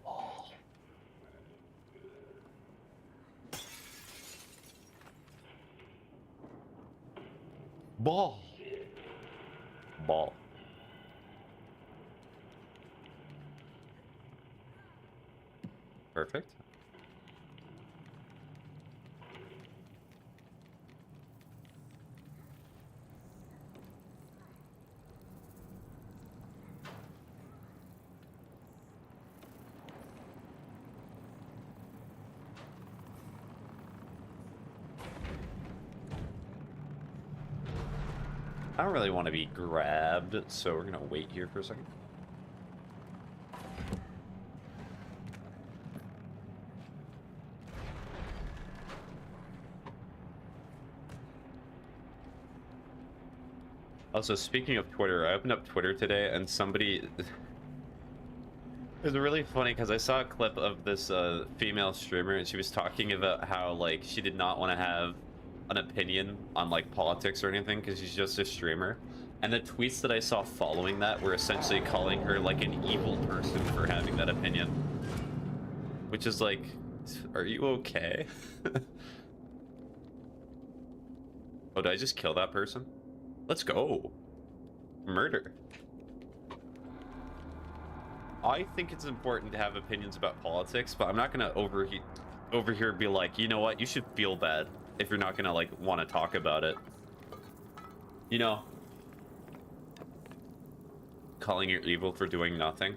Ball. Ball. Ball. Perfect. I don't really want to be grabbed, so we're gonna wait here for a second. Also, speaking of Twitter, I opened up Twitter today and somebody... It was really funny because I saw a clip of this female streamer and she was talking about how, like, she did not want to have an opinion on, like, politics or anything because she's just a streamer. And the tweets that I saw following that were essentially calling her, like, an evil person for having that opinion. Which is like, are you okay? Oh, did I just kill that person? Let's go. Murder. I think it's important to have opinions about politics, but I'm not gonna over here be like, you know what, you should feel bad if you're not gonna, like, want to talk about it. You know? Calling you evil for doing nothing.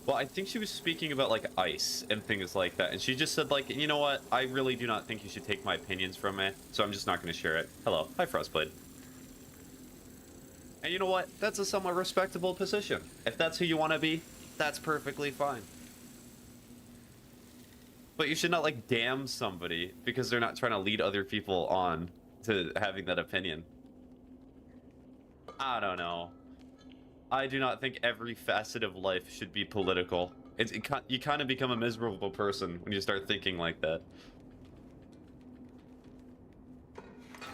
Well, I think she was speaking about, like, ICE and things like that, and she just said, like, you know what, I really do not think you should take my opinions from me, so I'm just not gonna share it. Hello. Hi, Frostblade. And you know what? That's a somewhat respectable position. If that's who you want to be, that's perfectly fine. But you should not, like, damn somebody because they're not trying to lead other people on to having that opinion. I don't know. I do not think every facet of life should be political. You kind of become a miserable person when you start thinking like that.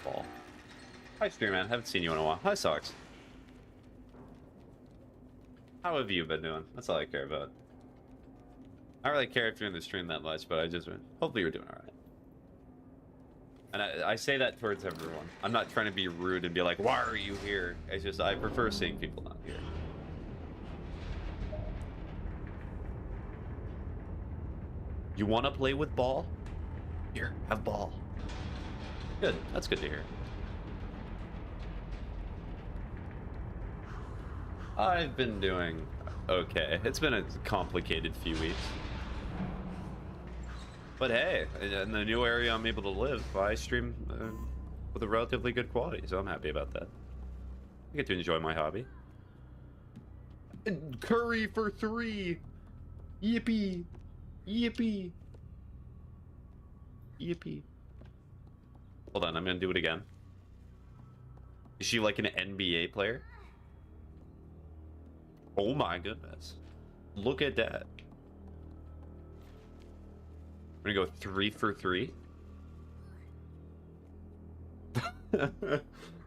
Ball. Hi, Spearman. Haven't seen you in a while. Hi, Socks. How have you been doing? That's all I care about. I don't really care if you're in the stream that much, but hopefully you're doing alright. And I say that towards everyone. I'm not trying to be rude and be like, why are you here? It's just, I prefer seeing people not here. You want to play with ball? Here, have ball. Good, that's good to hear. I've been doing okay. It's been a complicated few weeks. But hey, in the new area I'm able to live, I stream with a relatively good quality, so I'm happy about that. I get to enjoy my hobby. And curry for 3! Yippee! Yippee! Yippee. Hold on, I'm gonna do it again. Is she like an NBA player? Oh my goodness. Look at that. I'm gonna go 3 for 3.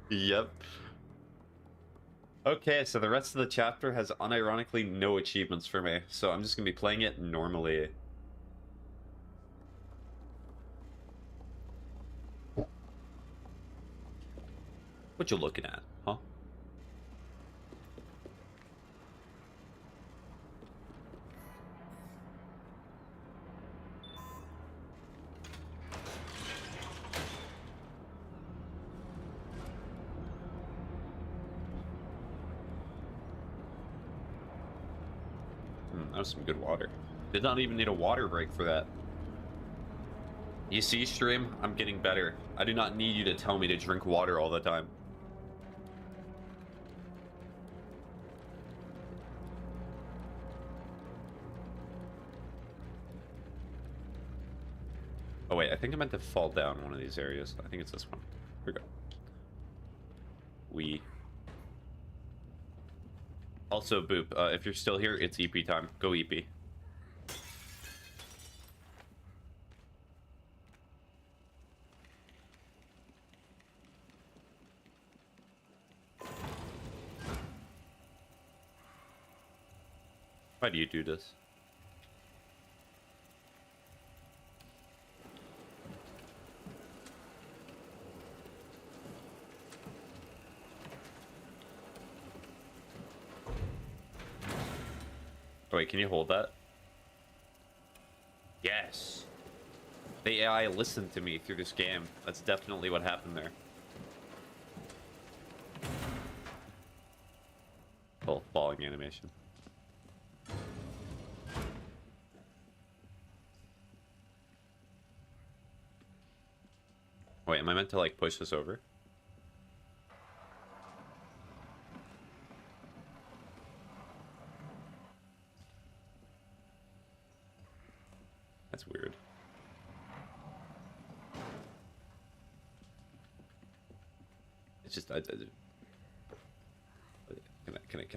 Yep. Okay, so the rest of the chapter has unironically no achievements for me, so I'm just gonna be playing it normally. What you looking at, huh? That was some good water. Did not even need a water break for that. You see, stream? I'm getting better. I do not need you to tell me to drink water all the time. Oh wait, I think I meant to fall down one of these areas. I think it's this one. Here we go. Also, Boop, if you're still here, it's EP time. Go EP. Why do you do this? Oh, wait, can you hold that? Yes. The AI listened to me through this game. That's definitely what happened there. Oh, falling animation. Wait, am I meant to, like, push this over? That's weird. It's just, can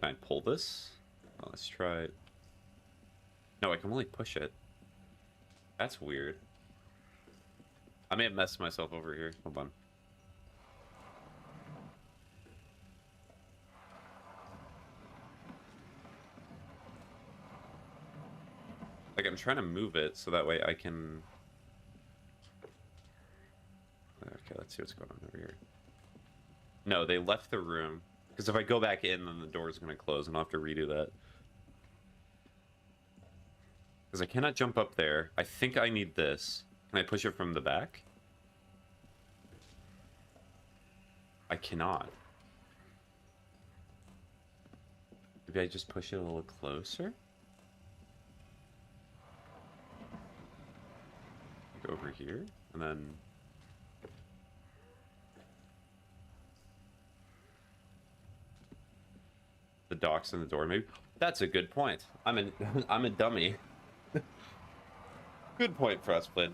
I pull this? Oh, let's try it. No, I can only push it. That's weird. I may have messed myself over here. Hold on. Like, I'm trying to move it so that way I can... Okay, let's see what's going on over here. No, they left the room. Because if I go back in, then the door is going to close, and I'll have to redo that. Because I cannot jump up there. I think I need this. Can I push it from the back? I cannot. Maybe I just push it a little closer? Like over here, and then... The dock's in the door, maybe? That's a good point. I'm a dummy. Good point, Frostblade.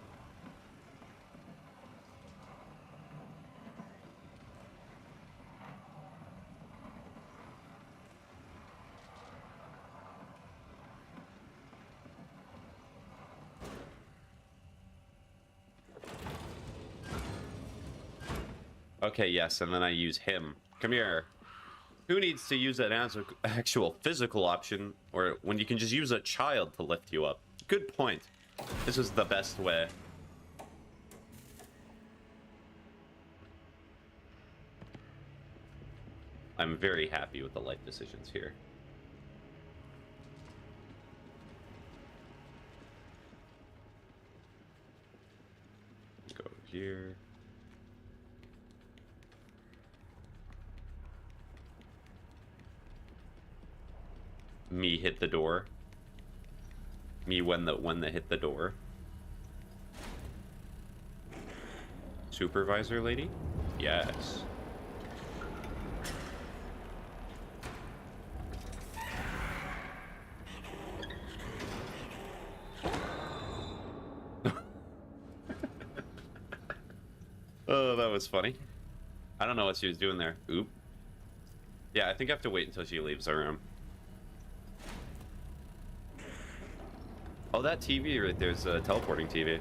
Okay, yes, and then I use him. Come here. Who needs to use an actual physical option, or when you can just use a child to lift you up? Good point. This is the best way. I'm very happy with the life decisions here. Go here. Me hit the door. Me when they hit the door. Supervisor lady? Yes. Oh, that was funny. I don't know what she was doing there. Oop. Yeah, I think I have to wait until she leaves our room. Oh, that TV right there is a teleporting TV.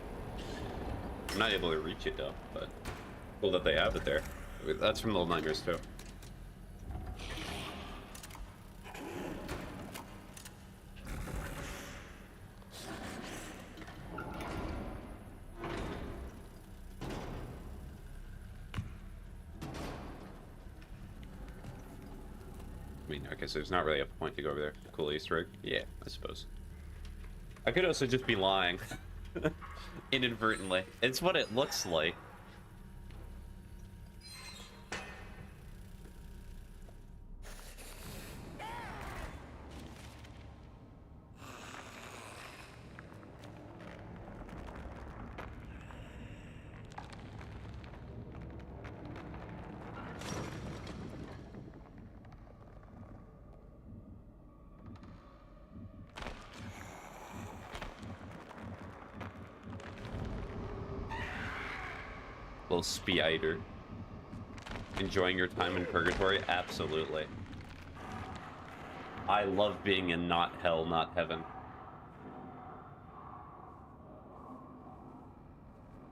I'm not able to reach it though, but cool that they have it there. That's from Little Nightmares too. I mean, okay, so there's not really a point to go over there. Cool Easter egg? Yeah, I suppose. I could also just be lying. Inadvertently. It's what it looks like. Little spider. Enjoying your time in purgatory? Absolutely. I love being in not hell, not heaven.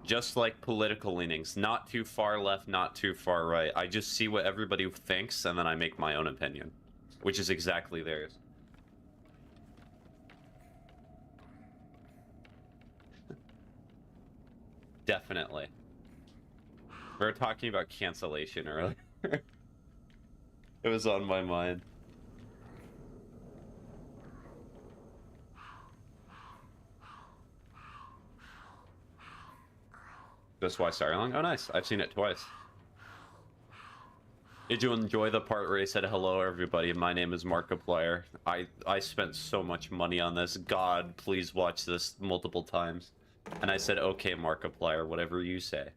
Just like political leanings. Not too far left, not too far right. I just see what everybody thinks, and then I make my own opinion. Which is exactly theirs. Definitely. We were talking about cancellation earlier. It was on my mind. Just why Starling? Oh, nice. I've seen it twice. Did you enjoy the part where he said, hello, everybody, my name is Markiplier. I spent so much money on this. God, please watch this multiple times. And I said, okay, Markiplier, whatever you say.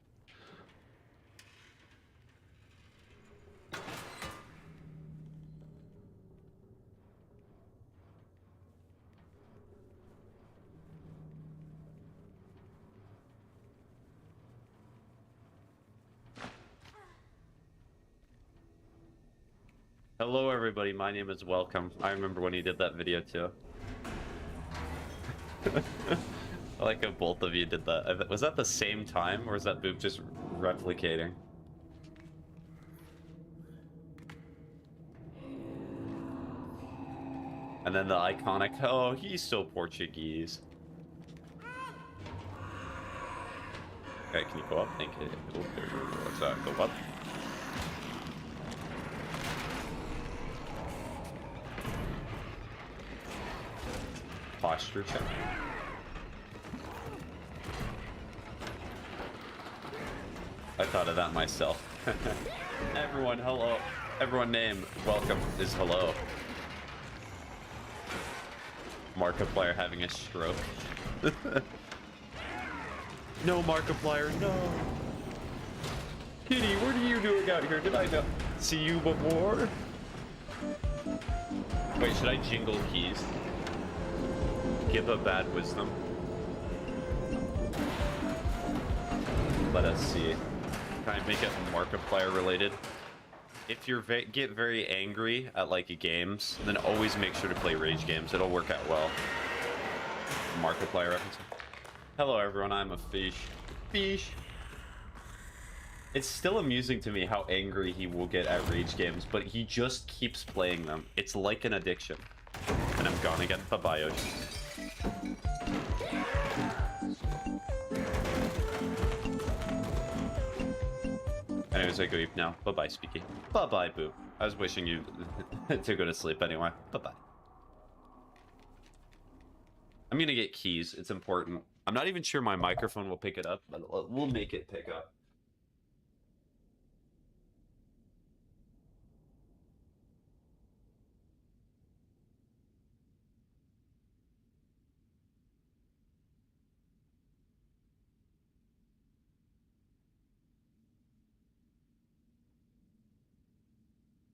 Hello, everybody. My name is Welcome. I remember when he did that video, too. I like how both of you did that. Was that the same time, or is that Boop just replicating? And then the iconic, oh, he's so Portuguese. Okay, can you go up? Thank you. Oh, what's that? Go up. Posture check. I thought of that myself. Everyone, hello. Everyone name, welcome, is hello. Markiplier having a stroke. No, Markiplier, no. Kitty, what are you doing out here? Did I not see you before? Wait, should I jingle keys? Give a bad wisdom. Let us see. Try and make it Markiplier related. If you get very angry at like games, then always make sure to play rage games. It'll work out well. Markiplier reference. Hello everyone, I'm a fish. Fish. It's still amusing to me how angry he will get at rage games, but he just keeps playing them. It's like an addiction. And I'm gonna get the bio. Anyways, I go eat now. Bye-bye, Speaky. Bye-bye, Boo. I was wishing you to go to sleep anyway. Bye-bye. I'm gonna get keys. It's important. I'm not even sure my microphone will pick it up, but we'll make it pick up.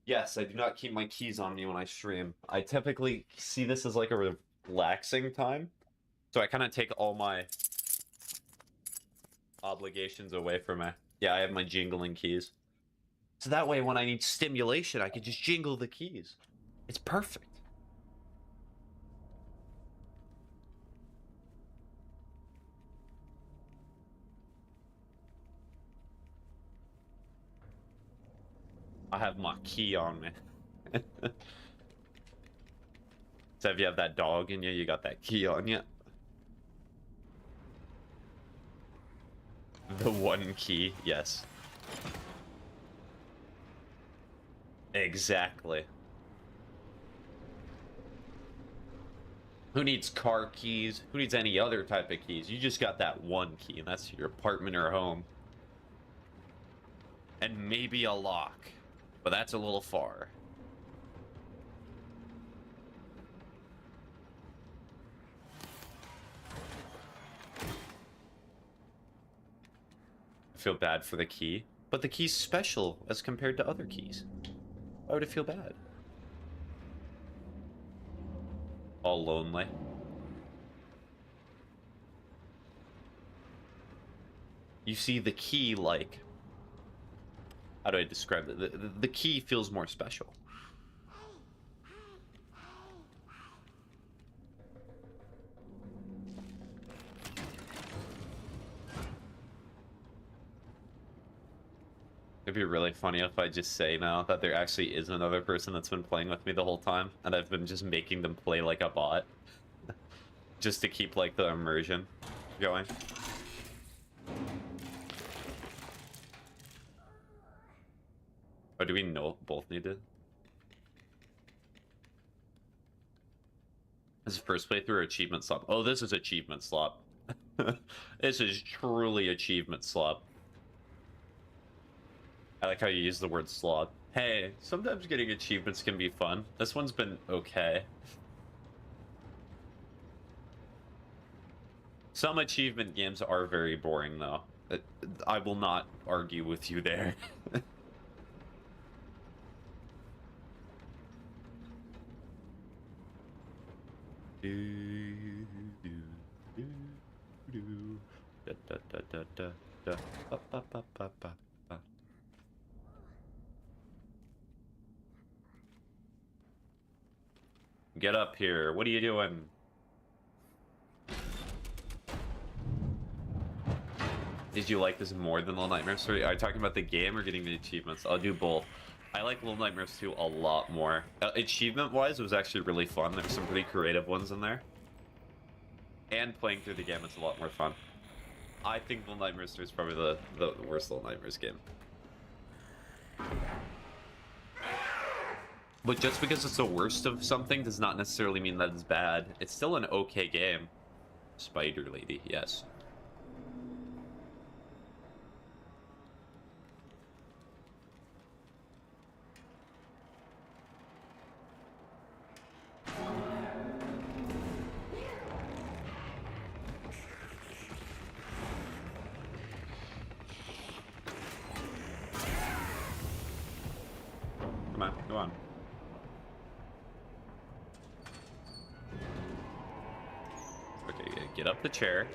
Yes, I do not keep my keys on me when I stream. I typically see this as like a relaxing time. So I kind of take all my obligations away from me. Yeah, I have my jingling keys. So that way when I need stimulation, I can just jingle the keys. It's perfect. I have my key on me. So if you have that dog in you, you got that key on you. The one key, yes. Exactly. Who needs car keys? Who needs any other type of keys? You just got that one key, and that's your apartment or home. And maybe a lock. But that's a little far. I feel bad for the key. But the key's special as compared to other keys. Why would it feel bad? All lonely. you see the key, like, how do I describe it? The key feels more special. It'd be really funny if I just say now that there actually is another person that's been playing with me the whole time, and I've been just making them play like a bot. Just to keep, like, the immersion going. Oh, do we know both need it? This is first playthrough or achievement slop? Oh, this is achievement slop. This is truly achievement slop. I like how you use the word slop. Hey, sometimes getting achievements can be fun. This one's been okay. Some achievement games are very boring, though. I will not argue with you there. Get up here. What are you doing? Did you like this more than Little Nightmares 3? Are you talking about the game or getting the achievements? I'll do both. I like Little Nightmares 2 a lot more. Achievement-wise, it was actually really fun. There's some pretty creative ones in there. And playing through the game, it's a lot more fun. I think Little Nightmares 3 is probably the worst Little Nightmares game. But just because it's the worst of something does not necessarily mean that it's bad. It's still an okay game. Spider Lady, yes. Come on, go on. Okay, get up the chair.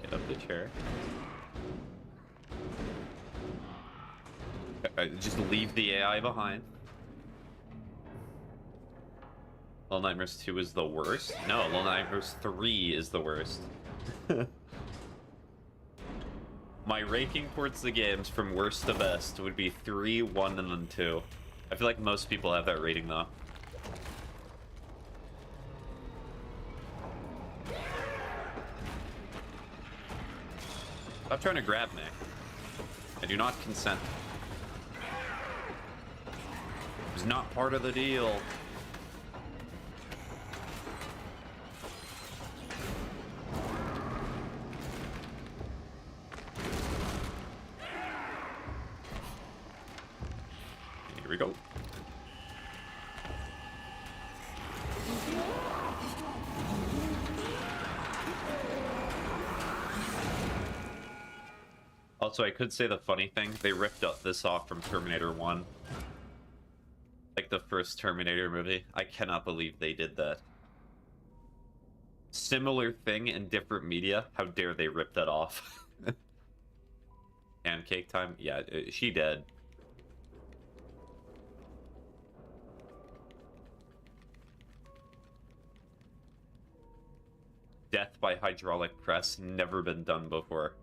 Get up the chair. Just leave the AI behind. Little Nightmares 2 is the worst? No, Little Nightmares 3 is the worst. My ranking towards the games from worst to best would be 3, 1, and then 2. I feel like most people have that rating, though. Stop trying to grab me. I do not consent. It's not part of the deal. Here we go. Also, I could say the funny thing, they ripped up this off from Terminator 1. Like the first Terminator movie. I cannot believe they did that. Similar thing in different media. How dare they rip that off? Pancake time? Yeah, she dead. Death by hydraulic press, never been done before.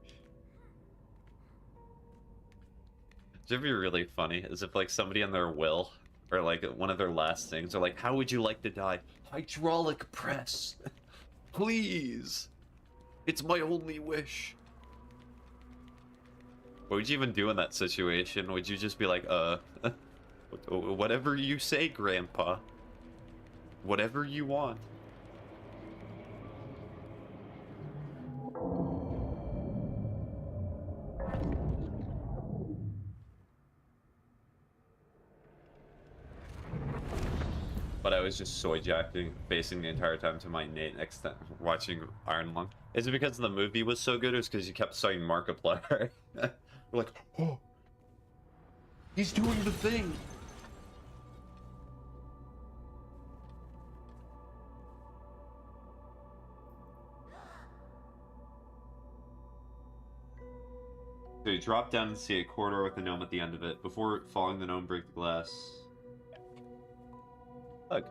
It'd be really funny, as if like somebody in their will, or like one of their last things, are like, how would you like to die? Hydraulic press! Please! It's my only wish! What would you even do in that situation? Would you just be like, whatever you say, Grandpa. Whatever you want. But I was just soy jacking, facing the entire time to my Nate next time watching Iron Lung. Is it because the movie was so good, or is it because you kept saying Markiplier? We're like, oh, he's doing the thing. Okay, drop down and see a corridor with a gnome at the end of it. Before following the gnome, break the glass. Look.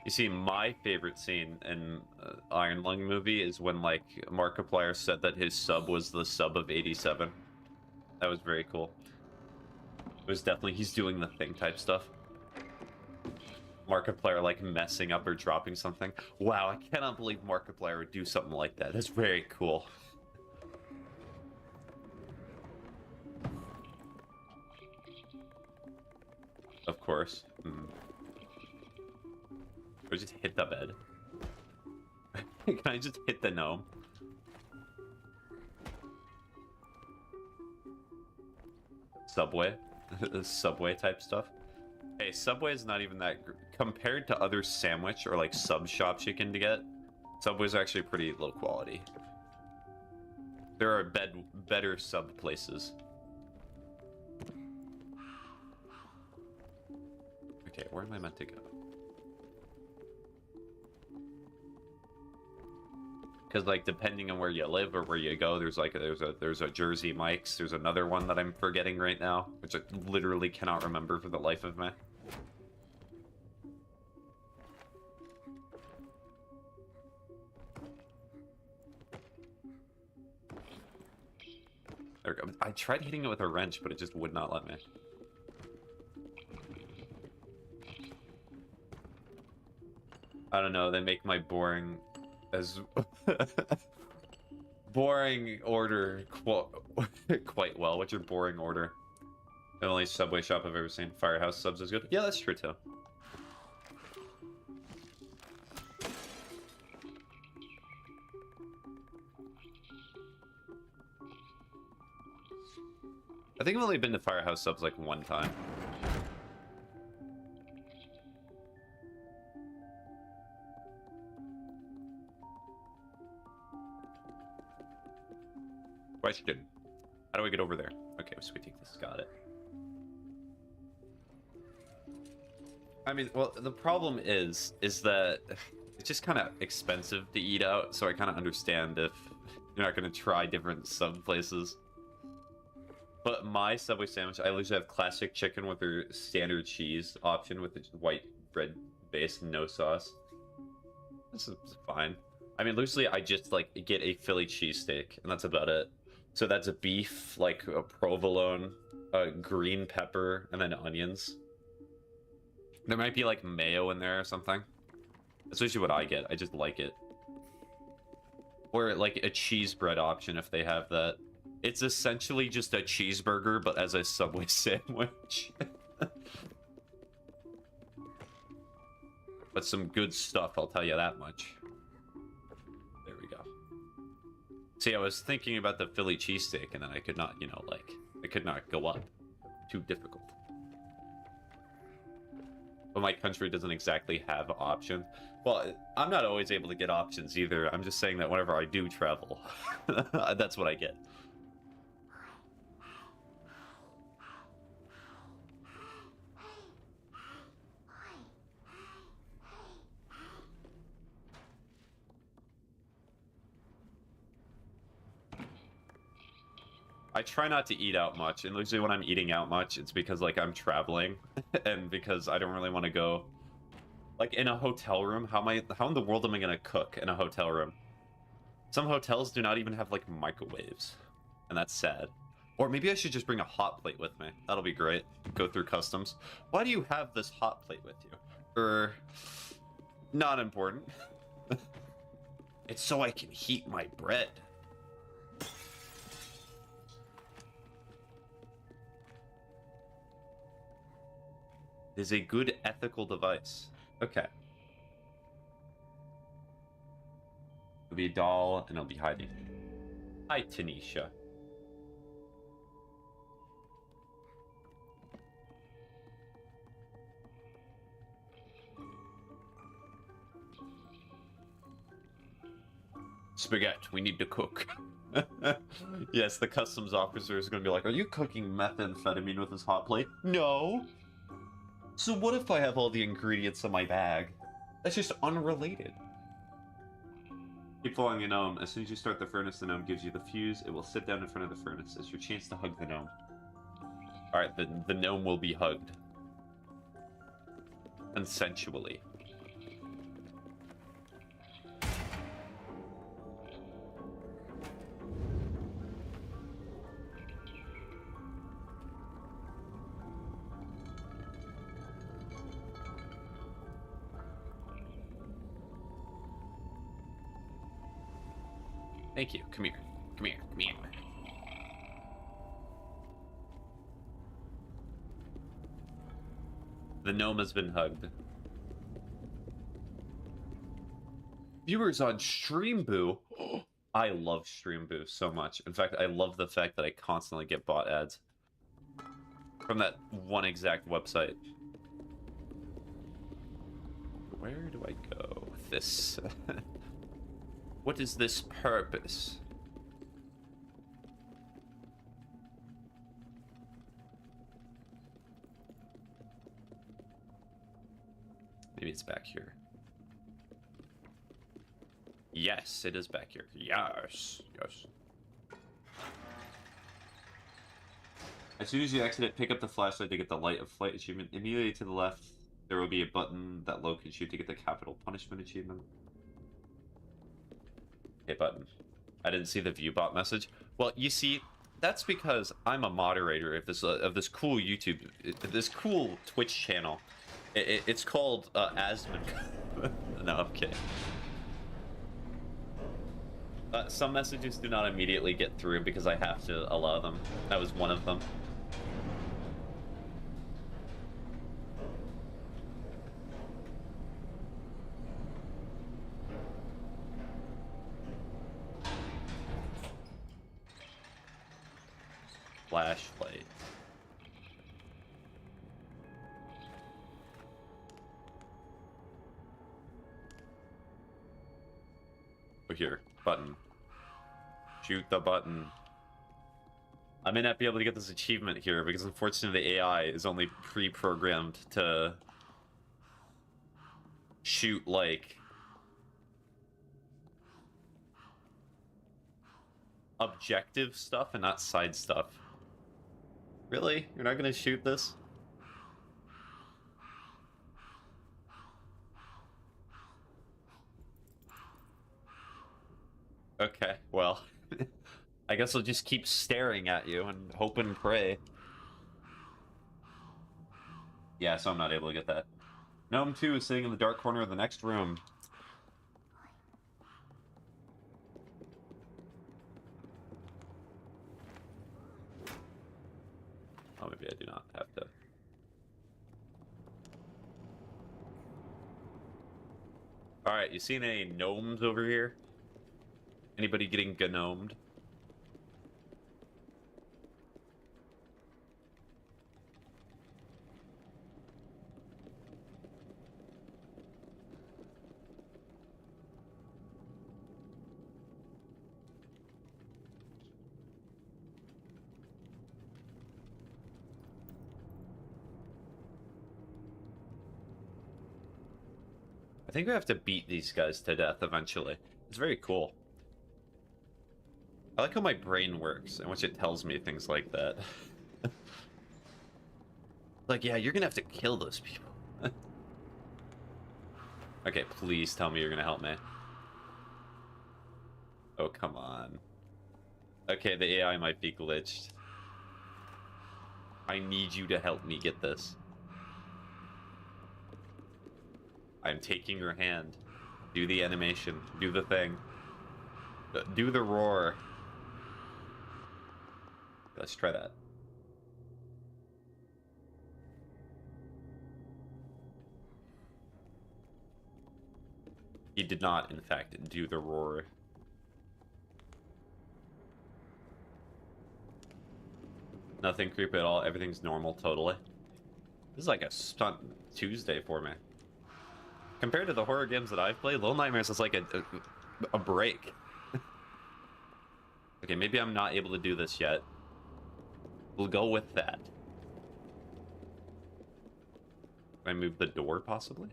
You see, my favorite scene in Iron Lung movie is when, like, Markiplier said that his sub was the sub of 87. That was very cool. It was definitely, he's doing the thing type stuff. Markiplier, like, messing up or dropping something. Wow, I cannot believe Markiplier would do something like that. That's very cool. Of course. Or just hit the bed. Can I just hit the gnome? Subway? Subway type stuff? Hey, Subway is not even that... Compared to other sandwich or like sub shops you can get, Subway's actually pretty low quality. There are better sub places. Okay, where am I meant to go? Because, like, depending on where you live or where you go, there's a Jersey Mike's. There's another one that I'm forgetting right now, which I literally cannot remember for the life of me. There we go. I tried hitting it with a wrench, but it just would not let me. I don't know. They make my boring as boring order quite well. What's your boring order? The only Subway shop I've ever seen. Firehouse subs is good. Yeah, that's true too. I think I've only been to Firehouse subs like one time. Question. How do we get over there? Okay, so we take this. Got it. I mean, well, the problem is that it's just kind of expensive to eat out, so I kind of understand if you're not going to try different sub places. But my Subway sandwich, I usually have classic chicken with their standard cheese option with the white bread base, no sauce. This is fine. I mean, loosely, I just, like, get a Philly cheesesteak, and that's about it. So that's a beef, like a provolone, green pepper, and then onions. There might be, like, mayo in there or something. That's usually what I get. I just like it. Or, like, a cheese bread option if they have that. It's essentially just a cheeseburger, but as a Subway sandwich. But some good stuff, I'll tell you that much. There we go. See, I was thinking about the Philly cheesesteak, and then I could not, you know, like, I could not go up. Too difficult. But my country doesn't exactly have options. Well, I'm not always able to get options either. I'm just saying that whenever I do travel, that's what I get. I try not to eat out much, and usually when I'm eating out much, it's because, like, I'm traveling, and because I don't really want to go, like, in a hotel room. How in the world am I gonna cook in a hotel room? Some hotels do not even have, like, microwaves, and that's sad. Or maybe I should just bring a hot plate with me. That'll be great. Go through customs. Why do you have this hot plate with you? Not important. It's so I can heat my bread. It is a good ethical device. Okay. It'll be a doll, and it'll be hiding. Hi, Tanisha. Spaghetti, we need to cook. Yes, the customs officer is gonna be like, are you cooking methamphetamine with this hot plate? No. So what if I have all the ingredients in my bag? That's just unrelated. Keep following a gnome. As soon as you start the furnace, the gnome gives you the fuse. It will sit down in front of the furnace. It's your chance to hug the gnome. Alright, the gnome will be hugged. Consensually. Thank you. Come here. Come here. Come here. The gnome has been hugged. Viewers on Streamboo. I love Streamboo so much. In fact, I love the fact that I constantly get bot ads from that one exact website. Where do I go with this? What is this purpose? Maybe it's back here. Yes, it is back here. Yes, yes. As soon as you exit it, pick up the flashlight to get the Light of Flight achievement. Immediately to the left, there will be a button that locates you to get the Capital Punishment achievement. Hey, button. I didn't see the viewbot message. Well, you see, that's because I'm a moderator of this cool YouTube, this cool Twitch channel. It's called Asmon. No, I'm kidding. Some messages do not immediately get through because I have to allow them. That was one of them. Flashlight. Over here, button. Shoot the button. I may not be able to get this achievement here because unfortunately the AI is only pre-programmed to shoot like objective stuff and not side stuff. Really? You're not gonna shoot this? Okay, well, I guess I'll just keep staring at you and hope and pray. Yeah, so I'm not able to get that. Gnome 2 is sitting in the dark corner of the next room. Oh, maybe I do not have to. Alright, you seen any gnomes over here? Anybody getting gnomed? I think we have to beat these guys to death eventually. It's very cool. I like how my brain works and which it tells me things like that. Like, yeah, you're gonna have to kill those people. Okay, please tell me you're gonna help me. Oh, come on. Okay, the AI might be glitched. I need you to help me get this. I'm taking your hand. Do the animation. Do the thing. Do the roar. Let's try that. He did not, in fact, do the roar. Nothing creepy at all. Everything's normal, totally. This is like a stunt Tuesday for me. Compared to the horror games that I've played, Little Nightmares is like a break. Okay, maybe I'm not able to do this yet. We'll go with that. Can I move the door, possibly?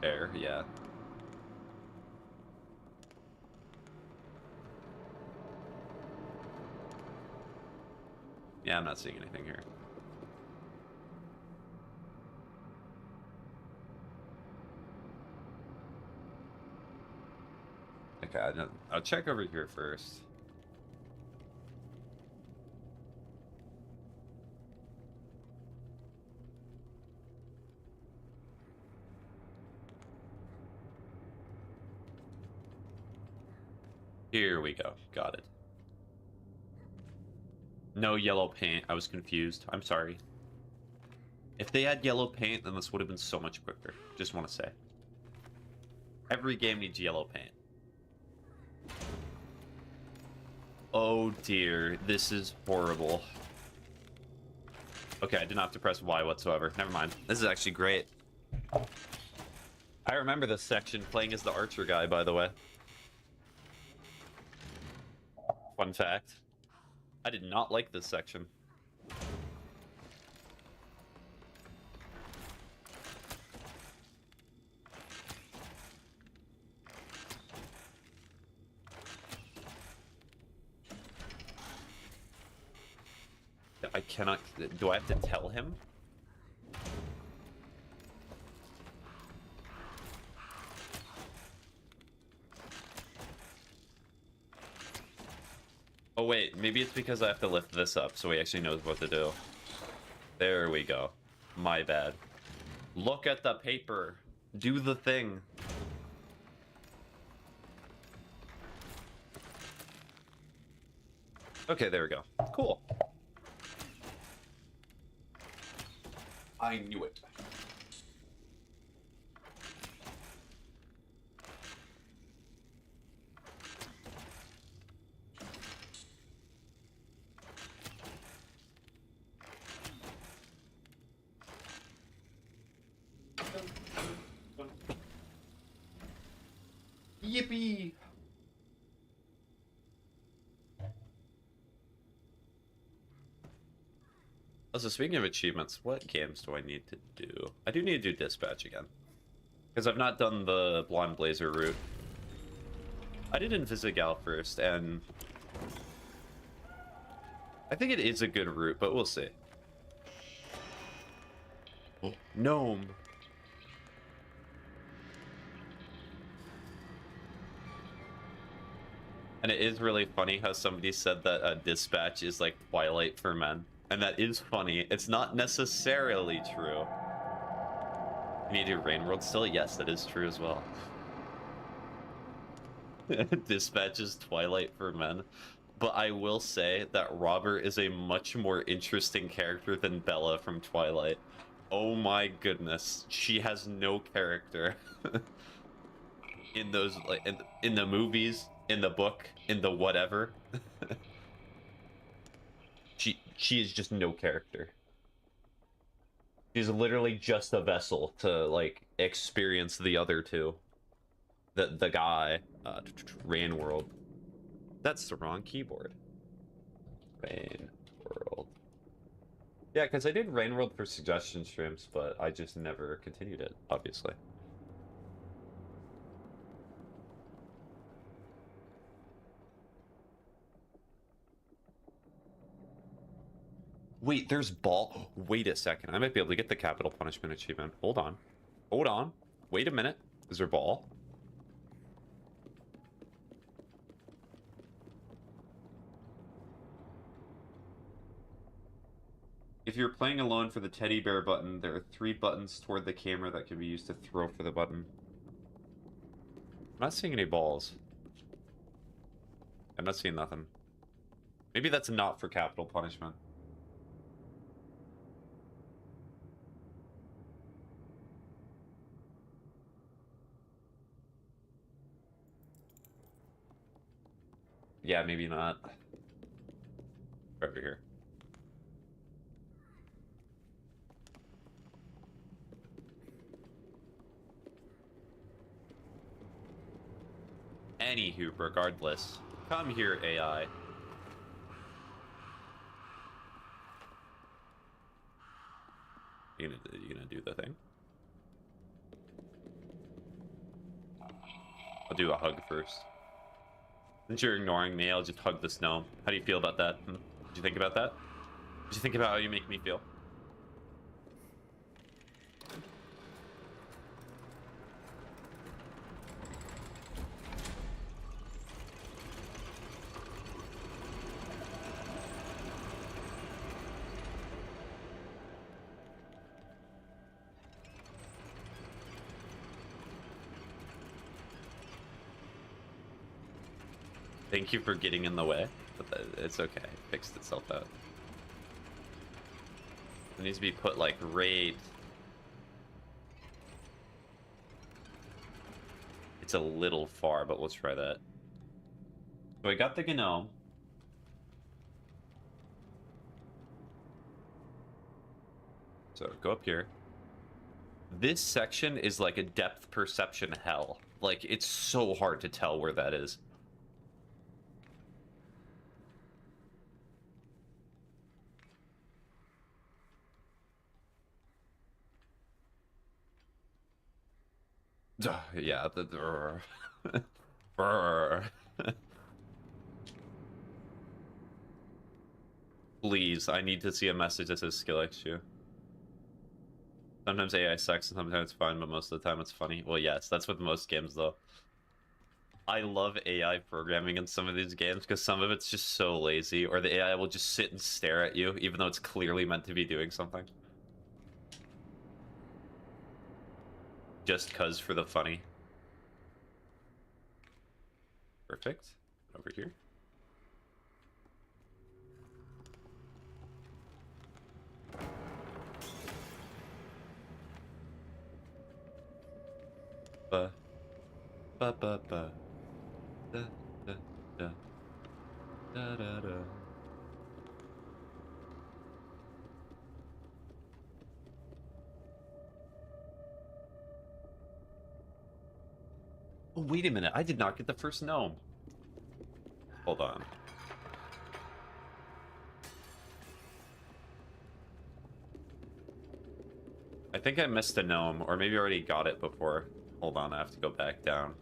There, yeah. Yeah, I'm not seeing anything here. Okay, I'll check over here first. Here we go. Got it. No yellow paint. I was confused. I'm sorry. If they had yellow paint, then this would have been so much quicker. Just want to say. Every game needs yellow paint. Oh dear, this is horrible. Okay, I didn't have to press Y whatsoever. Never mind. This is actually great. I remember this section, playing as the archer guy, by the way. Fun fact. I did not like this section. I cannot... Do I have to tell him? Oh wait, maybe it's because I have to lift this up so he actually knows what to do. There we go. My bad. Look at the paper. Do the thing. Okay, there we go. Cool. I knew it. Yippee! Also, speaking of achievements, what games do I need to do? I do need to do Dispatch again. Because I've not done the Blonde Blazer route. I did Invisigal first, and... I think it is a good route, but we'll see. Gnome! And it is really funny how somebody said that Dispatch is like Twilight for men. And that is funny. It's not necessarily true. Can you do Rain World still? Yes, that is true as well. Dispatch is Twilight for men. But I will say that Robert is a much more interesting character than Bella from Twilight. Oh my goodness. She has no character. In those, like, in the movies, in the book, in the whatever. She is just no character. She's literally just a vessel to, like, experience the other two. The guy, Rain World. That's the wrong keyboard. Rain World. Yeah, because I did Rain World for suggestion streams, but I just never continued it, obviously. Wait, there's ball. Wait a second. I might be able to get the capital punishment achievement. Hold on. Hold on. Wait a minute. Is there ball? If you're playing alone for the teddy bear button, there are 3 buttons toward the camera that can be used to throw for the button. I'm not seeing any balls. I'm not seeing nothing. Maybe that's not for capital punishment. Yeah, maybe not. Over here. Anywho, regardless, come here, AI. You gonna do the thing? I'll do a hug first. Since you're ignoring me, I'll just hug this gnome. How do you feel about that? Did you think about that? Did you think about how you make me feel? Thank you for getting in the way, but it's okay. It fixed itself out. It needs to be put like right. It's a little far, but we'll try that. So I got the gnome. So go up here. This section is like a depth perception hell. Like, it's so hard to tell where that is. Yeah, Please, I need to see a message that says skill XU. Sometimes AI sucks and sometimes it's fun, but most of the time it's funny. Well, yes, that's with most games, though. I love AI programming in some of these games because some of it's just so lazy, or the AI will just sit and stare at you, even though it's clearly meant to be doing something. Just cuz for the funny. Perfect. Over here. Ba ba ba ba da da da da da da. Oh, wait a minute. I did not get the first gnome. Hold on. I think I missed a gnome, or maybe I already got it before. Hold on, I have to go back down.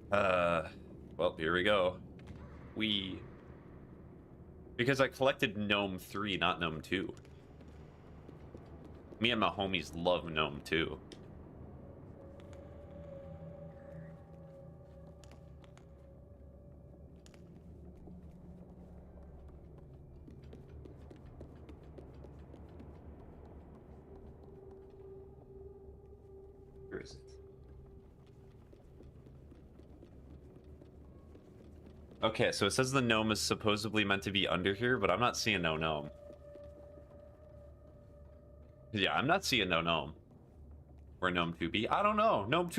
Well, here we go. Because I collected gnome 3, not gnome 2. Me and my homies love gnome 2. Where is it? Okay, so it says the gnome is supposedly meant to be under here, but I'm not seeing no gnome. Yeah, I'm not seeing no gnome. Where gnome 2 be? I don't know. Gnome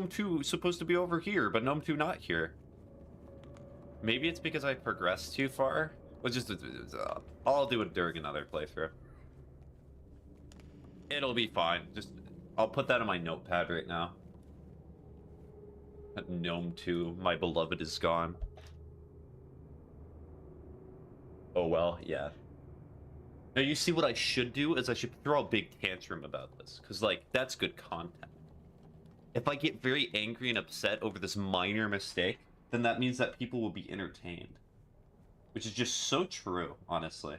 2 supposed to be over here, but gnome 2 not here. Maybe it's because I progressed too far. We'll just I'll do it during another playthrough. It'll be fine. I'll put that on my notepad right now. Gnome 2, my beloved, is gone. Oh well, yeah. Now you see what I should do is I should throw a big tantrum about this, because like that's good content. If I get very angry and upset over this minor mistake, then that means that people will be entertained. Which is just so true, honestly.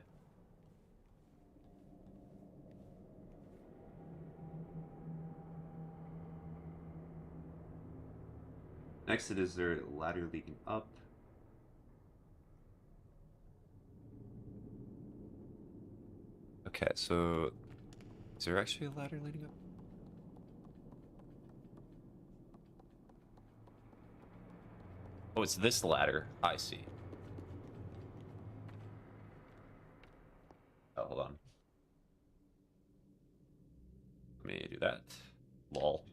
Next, is there a ladder leading up? Okay, so is there actually a ladder leading up? Oh, it's this ladder. I see. Oh, hold on. Let me do that. Lol.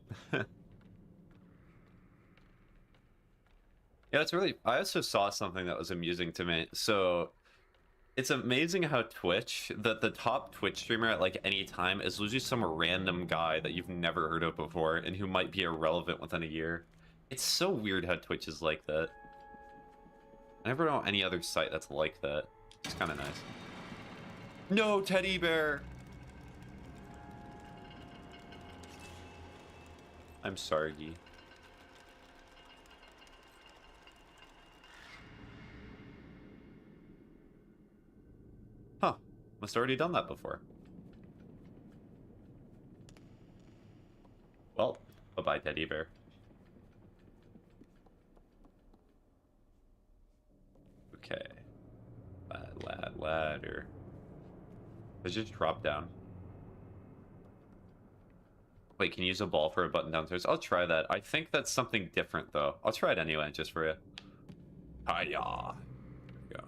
Yeah, it's really... I also saw something that was amusing to me. So, it's amazing how Twitch, that the top Twitch streamer at, like, any time is usually some random guy that you've never heard of before and who might be irrelevant within a year. It's so weird how Twitch is like that. I never know any other site that's like that. It's kind of nice. No, teddy bear! I'm sorry, Gee. Huh. Must already done that before. Well, bye-bye, teddy bear. Okay. Ladder. Let's just drop down. Wait, can you use a ball for a button downstairs? I'll try that. I think that's something different, though. I'll try it anyway, just for you. Hiya. There we go.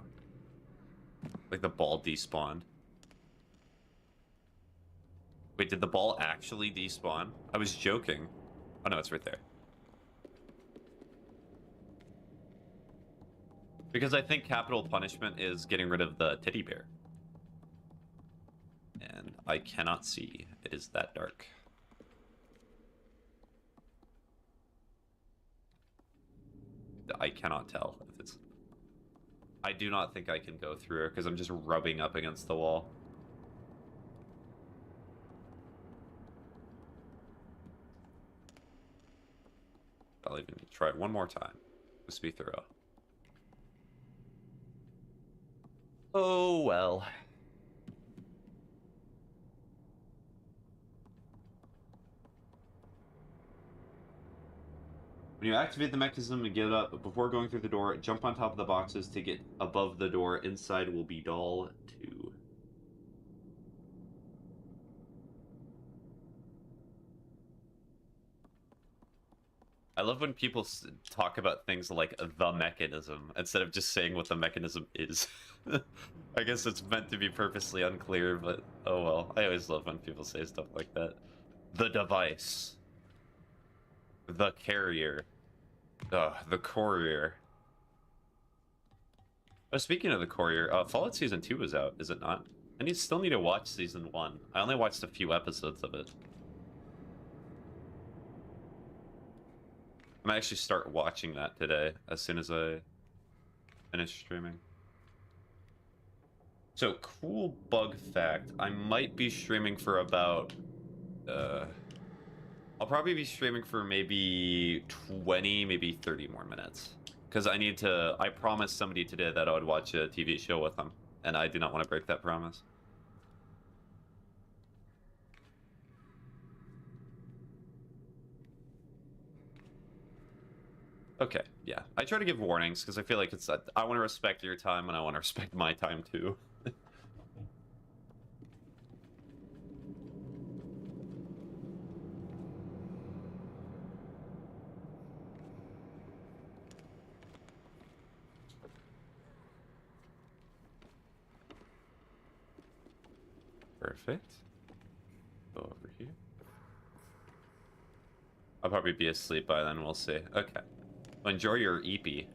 Like the ball despawned. Wait, did the ball actually despawn? I was joking. Oh no, it's right there. Because I think capital punishment is getting rid of the teddy bear. And I cannot see. It is that dark. I cannot tell if it's... I do not think I can go through because I'm just rubbing up against the wall. I'll even try it one more time. Just be thorough. Oh, well. When you activate the mechanism and get up, before going through the door, jump on top of the boxes to get above the door. Inside will be doll 2. I love when people talk about things like the mechanism instead of just saying what the mechanism is. I guess it's meant to be purposely unclear, but oh well. I always love when people say stuff like that. The device. The carrier. The courier. Oh, speaking of the courier, Fallout Season 2 is out, is it not? I still need to watch Season 1. I only watched a few episodes of it. I might actually start watching that today, as soon as I finish streaming. So, cool bug fact. I might be streaming for about... I'll probably be streaming for maybe 20, maybe 30 more minutes. Because I promised somebody today that I would watch a TV show with them. And I do not want to break that promise. Okay, yeah. I try to give warnings because I feel like it's I want to respect your time and I want to respect my time too. Perfect. Go over here. I'll probably be asleep by then, we'll see. Okay. Well, enjoy your EP.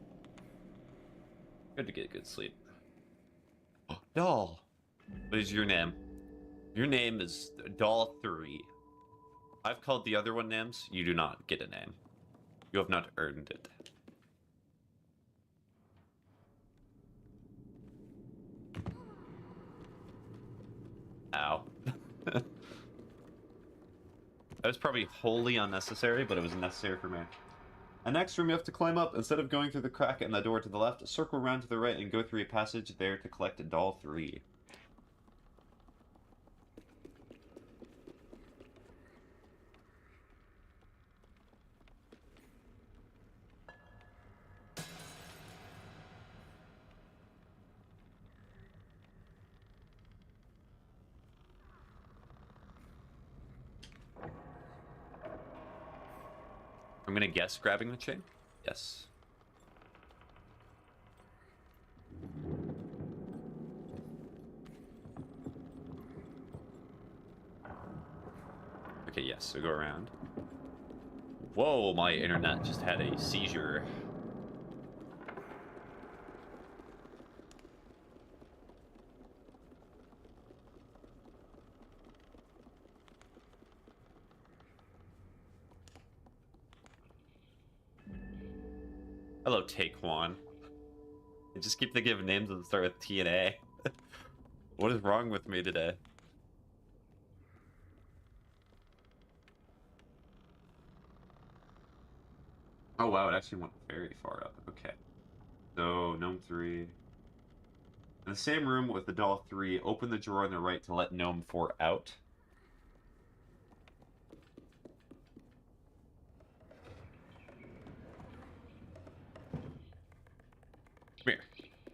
Good to get good sleep. Oh, Doll! What is your name? Your name is Doll 3. I've called the other one names. You do not get a name. You have not earned it. Ow. That was probably wholly unnecessary, but it was necessary for me. And next room you have to climb up. Instead of going through the crack in the door to the left, circle around to the right and go through a passage there to collect Doll 3. I'm gonna guess grabbing the chain? Yes. Okay, yes, so go around. Whoa, my internet just had a seizure. Hello, Taekwon. I just keep thinking of names that start with T and A. What is wrong with me today? Oh wow, it actually went very far up. Okay. So, Gnome 3. In the same room with the doll 3, open the drawer on the right to let Gnome 4 out. Come here.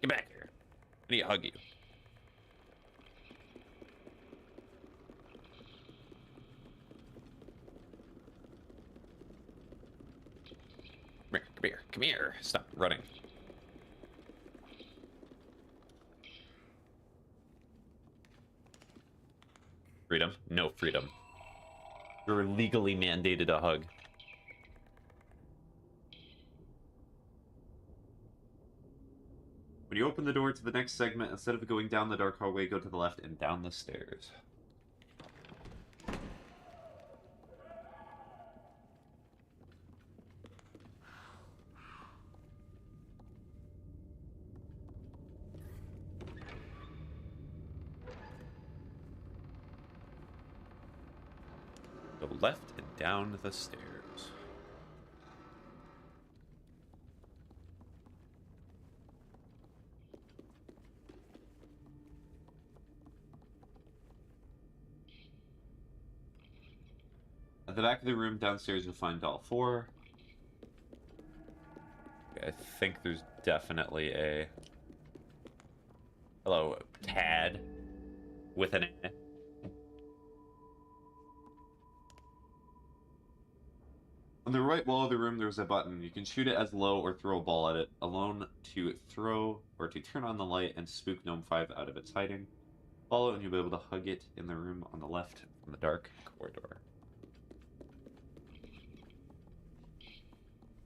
Get back here. I need to hug you. Come here, come here, come here. Stop running. Freedom? No freedom. You're legally mandated a hug. When you open the door to the next segment, instead of going down the dark hallway, go to the left and down the stairs. Go left and down the stairs. At the back of the room downstairs, you'll find doll 4. Okay, I think there's definitely a... Hello, Tad. With an A. On the right wall of the room, there's a button. You can shoot it as low or throw a ball at it. Alone to throw or to turn on the light and spook Gnome 5 out of its hiding. Follow it and you'll be able to hug it in the room on the left from the dark corridor.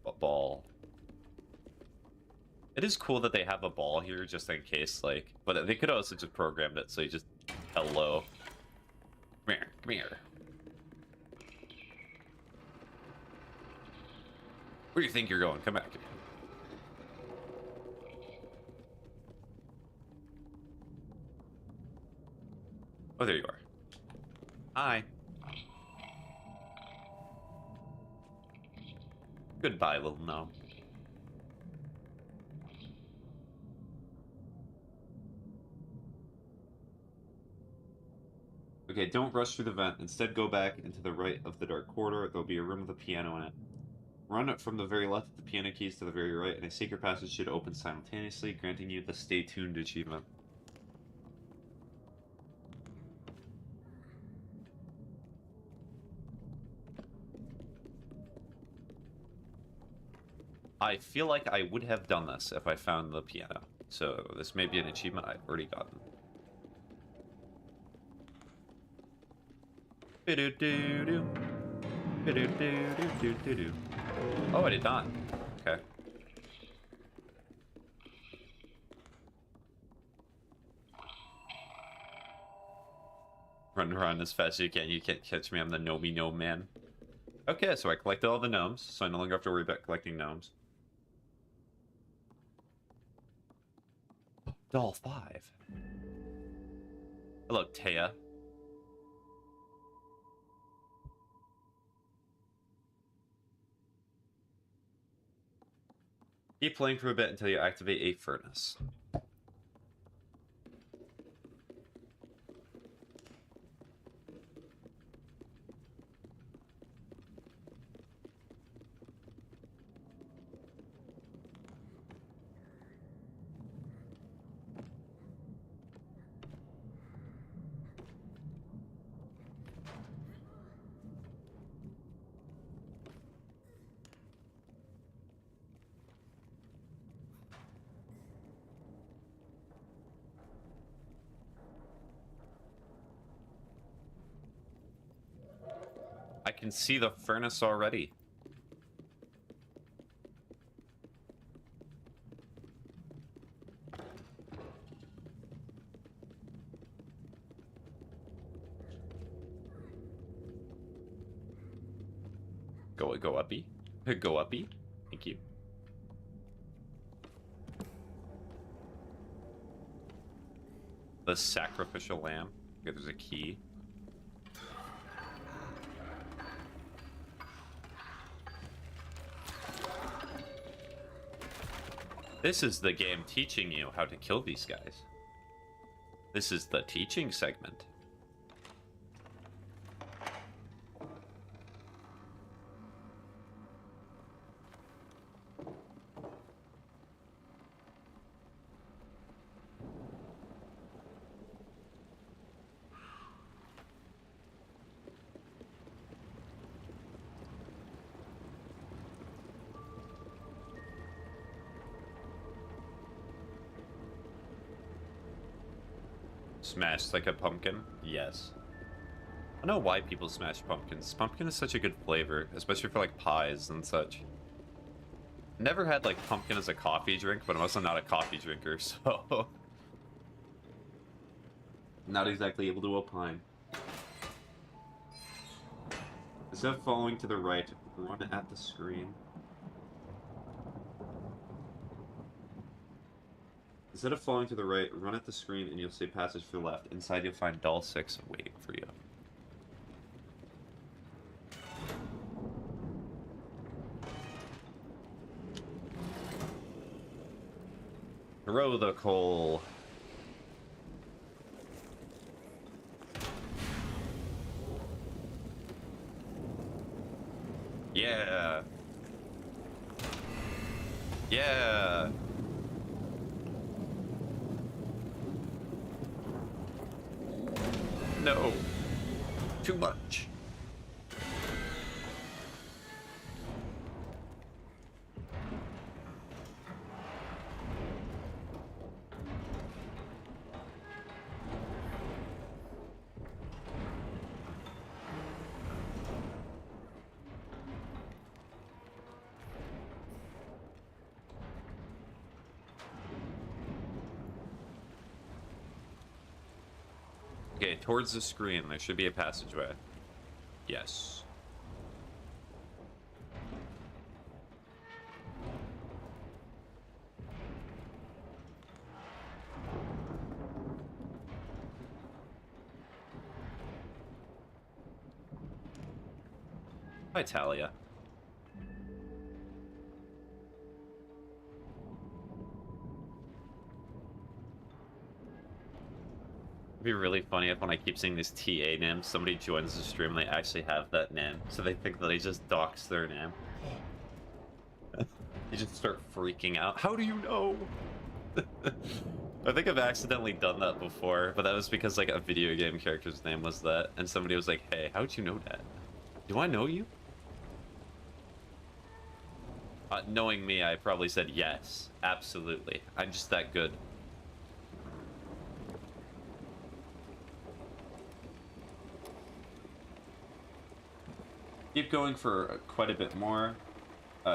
A ball. It is cool that they have a ball here just in case, like, but they could also just programmed it so you just hello. Come here, come here. Where do you think you're going? Come back. Oh, there you are. Hi. Goodbye, little gnome. Okay, don't rush through the vent. Instead, go back into the right of the dark corridor. There'll be a room with a piano in it. Run from the very left of the piano keys to the very right, and a secret passage should open simultaneously, granting you the Stay Tuned achievement. I feel like I would have done this if I found the piano, so this may be an achievement I've already gotten. Oh, I did not. Okay. Run as fast as you can. You can't catch me. I'm the Gnomey Gnome Man. Okay, so I collected all the gnomes, so I no longer have to worry about collecting gnomes. Doll 5. Hello, Taya. Keep playing for a bit until you activate a furnace. I can see the furnace already. Go uppy. Go uppy. Thank you. The sacrificial lamb. Okay, there's a key. This is the game teaching you how to kill these guys. This is the teaching segment. Smashed like a pumpkin? Yes. I don't know why people smash pumpkins. Pumpkin is such a good flavor, especially for like pies and such. Never had like pumpkin as a coffee drink, but I'm also not a coffee drinker, so not exactly able to opine. Instead of following to the right, run at the screen. Instead of falling to the right, run at the screen and you'll see passage to the left. Inside you'll find doll 6 waiting for you. Throw the coal. Yeah. Yeah. No. Too much. Okay, towards the screen, there should be a passageway. Yes. Hi, Talia. It'd be really funny if when I keep seeing this TA name, somebody joins the stream and they actually have that name. So they think that I just dox their name. They just start freaking out. How do you know? I think I've accidentally done that before, but that was because like a video game character's name was that, and somebody was like, hey, how'd you know that? Do I know you? Knowing me, I probably said yes, absolutely. I'm just that good. Keep going for quite a bit more.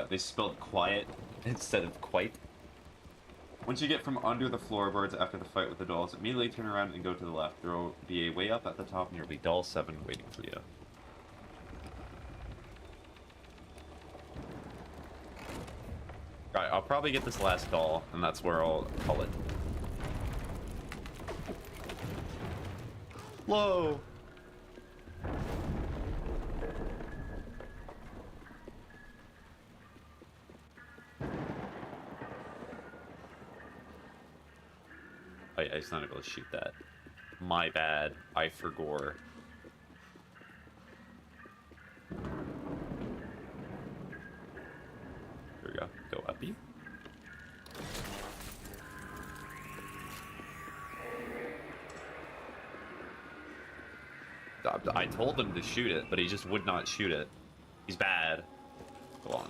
They spelled quiet instead of quite. Once you get from under the floorboards after the fight with the dolls, immediately turn around and go to the left. There will be a way up at the top and there will be doll 7 waiting for you. Alright, I'll probably get this last doll, and that's where I'll call it. Whoa! Oh yeah, he's not able to shoot that. My bad. I forgot. Here we go. Go uppy. I told him to shoot it, but he just would not shoot it. He's bad. Go on.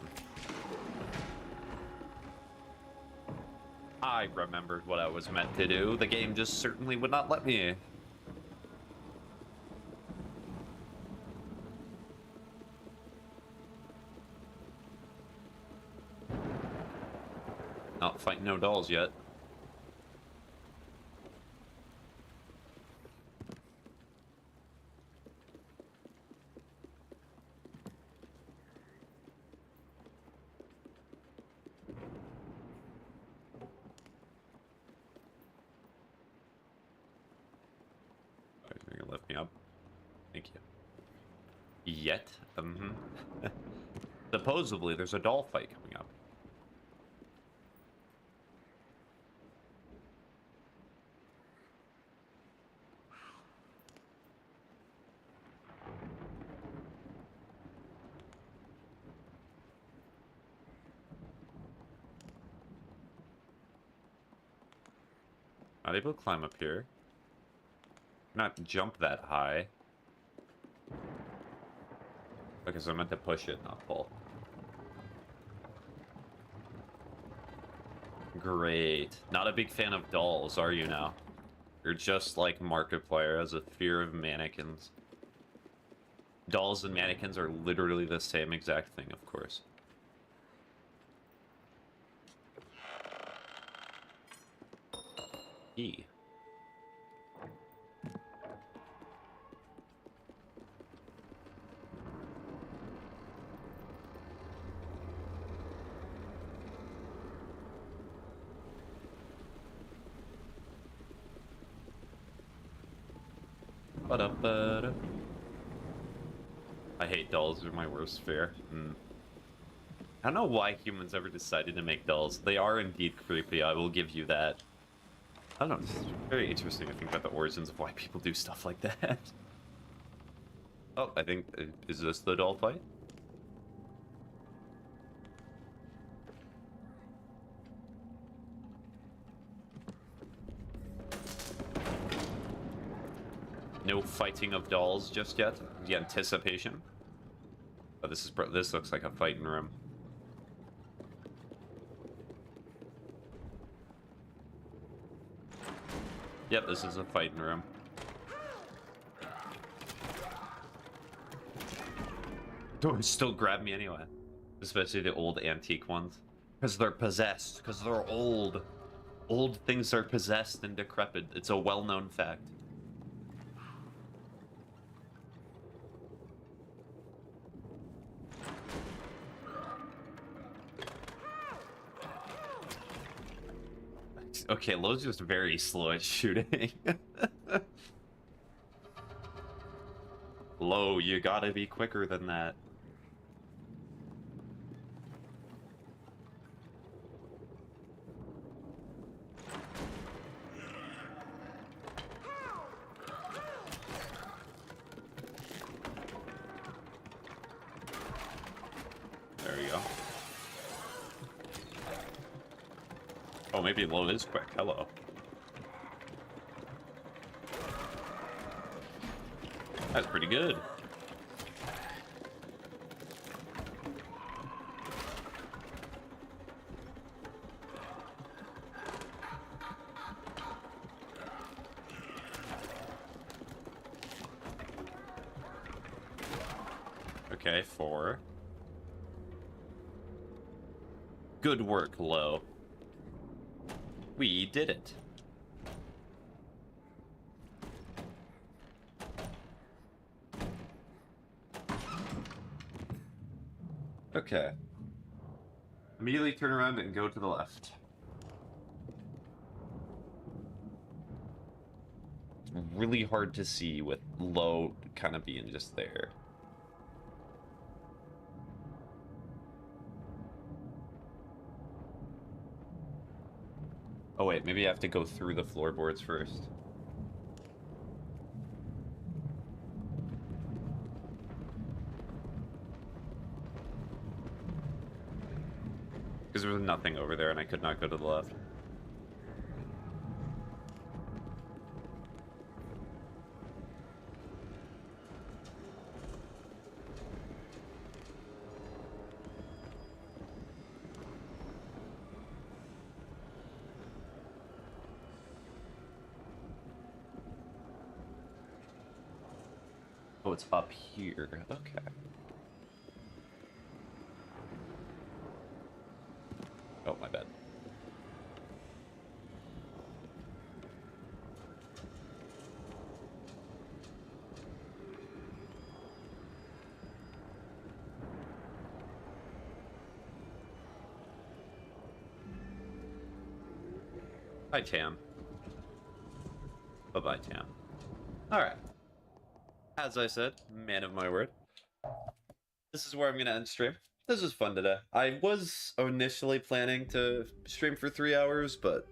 I remembered what I was meant to do. The game just certainly would not let me. Not fighting no dolls yet. yet. Supposedly, there's a doll fight coming up. Not able to climb up here. Not jump that high. Okay, so I meant to push it, not pull. Great. Not a big fan of dolls, are you now? You're just like Markiplier has a fear of mannequins. Dolls and mannequins are literally the same exact thing, of course. E. Ba-da-ba-da. I hate dolls, they're my worst fear. I don't know why humans ever decided to make dolls. They are indeed creepy, I will give you that. I don't know, it's very interesting to think about the origins of why people do stuff like that. Oh, I think, is this the doll fight? No fighting of dolls just yet. The anticipation. Oh, this looks like a fighting room. Yep, this is a fighting room. Don't still grab me anyway. Especially the old antique ones. Because they're possessed. Because they're old. Old things are possessed and decrepit. It's a well-known fact. Okay, Lo's just very slow at shooting. Lo, you gotta be quicker than that. There we go. Oh, maybe Lo is quick. Hello. That's pretty good. Okay, 4. Good work, Lo. We did it. Okay. Immediately turn around and go to the left. It's really hard to see with Lo kind of being just there. Oh wait, maybe I have to go through the floorboards first. Because there was nothing over there and I could not go to the left. Oh, it's up here. Okay. Oh, my bad. Hi, Tam. Bye-bye, Tam. Alright. As I said, man of my word. this is where I'm gonna end stream. This was fun today. I was initially planning to stream for 3 hours, but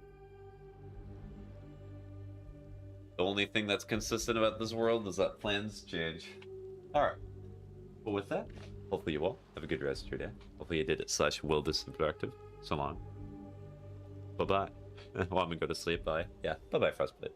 the only thing that's consistent about this world is that plans change. Alright. Well, with that, hopefully you all have a good rest of your day. Hopefully you did it / will this be productive. So long. Bye-bye. Well, I'm gonna go to sleep. Bye. Yeah. Bye-bye, Frostblade.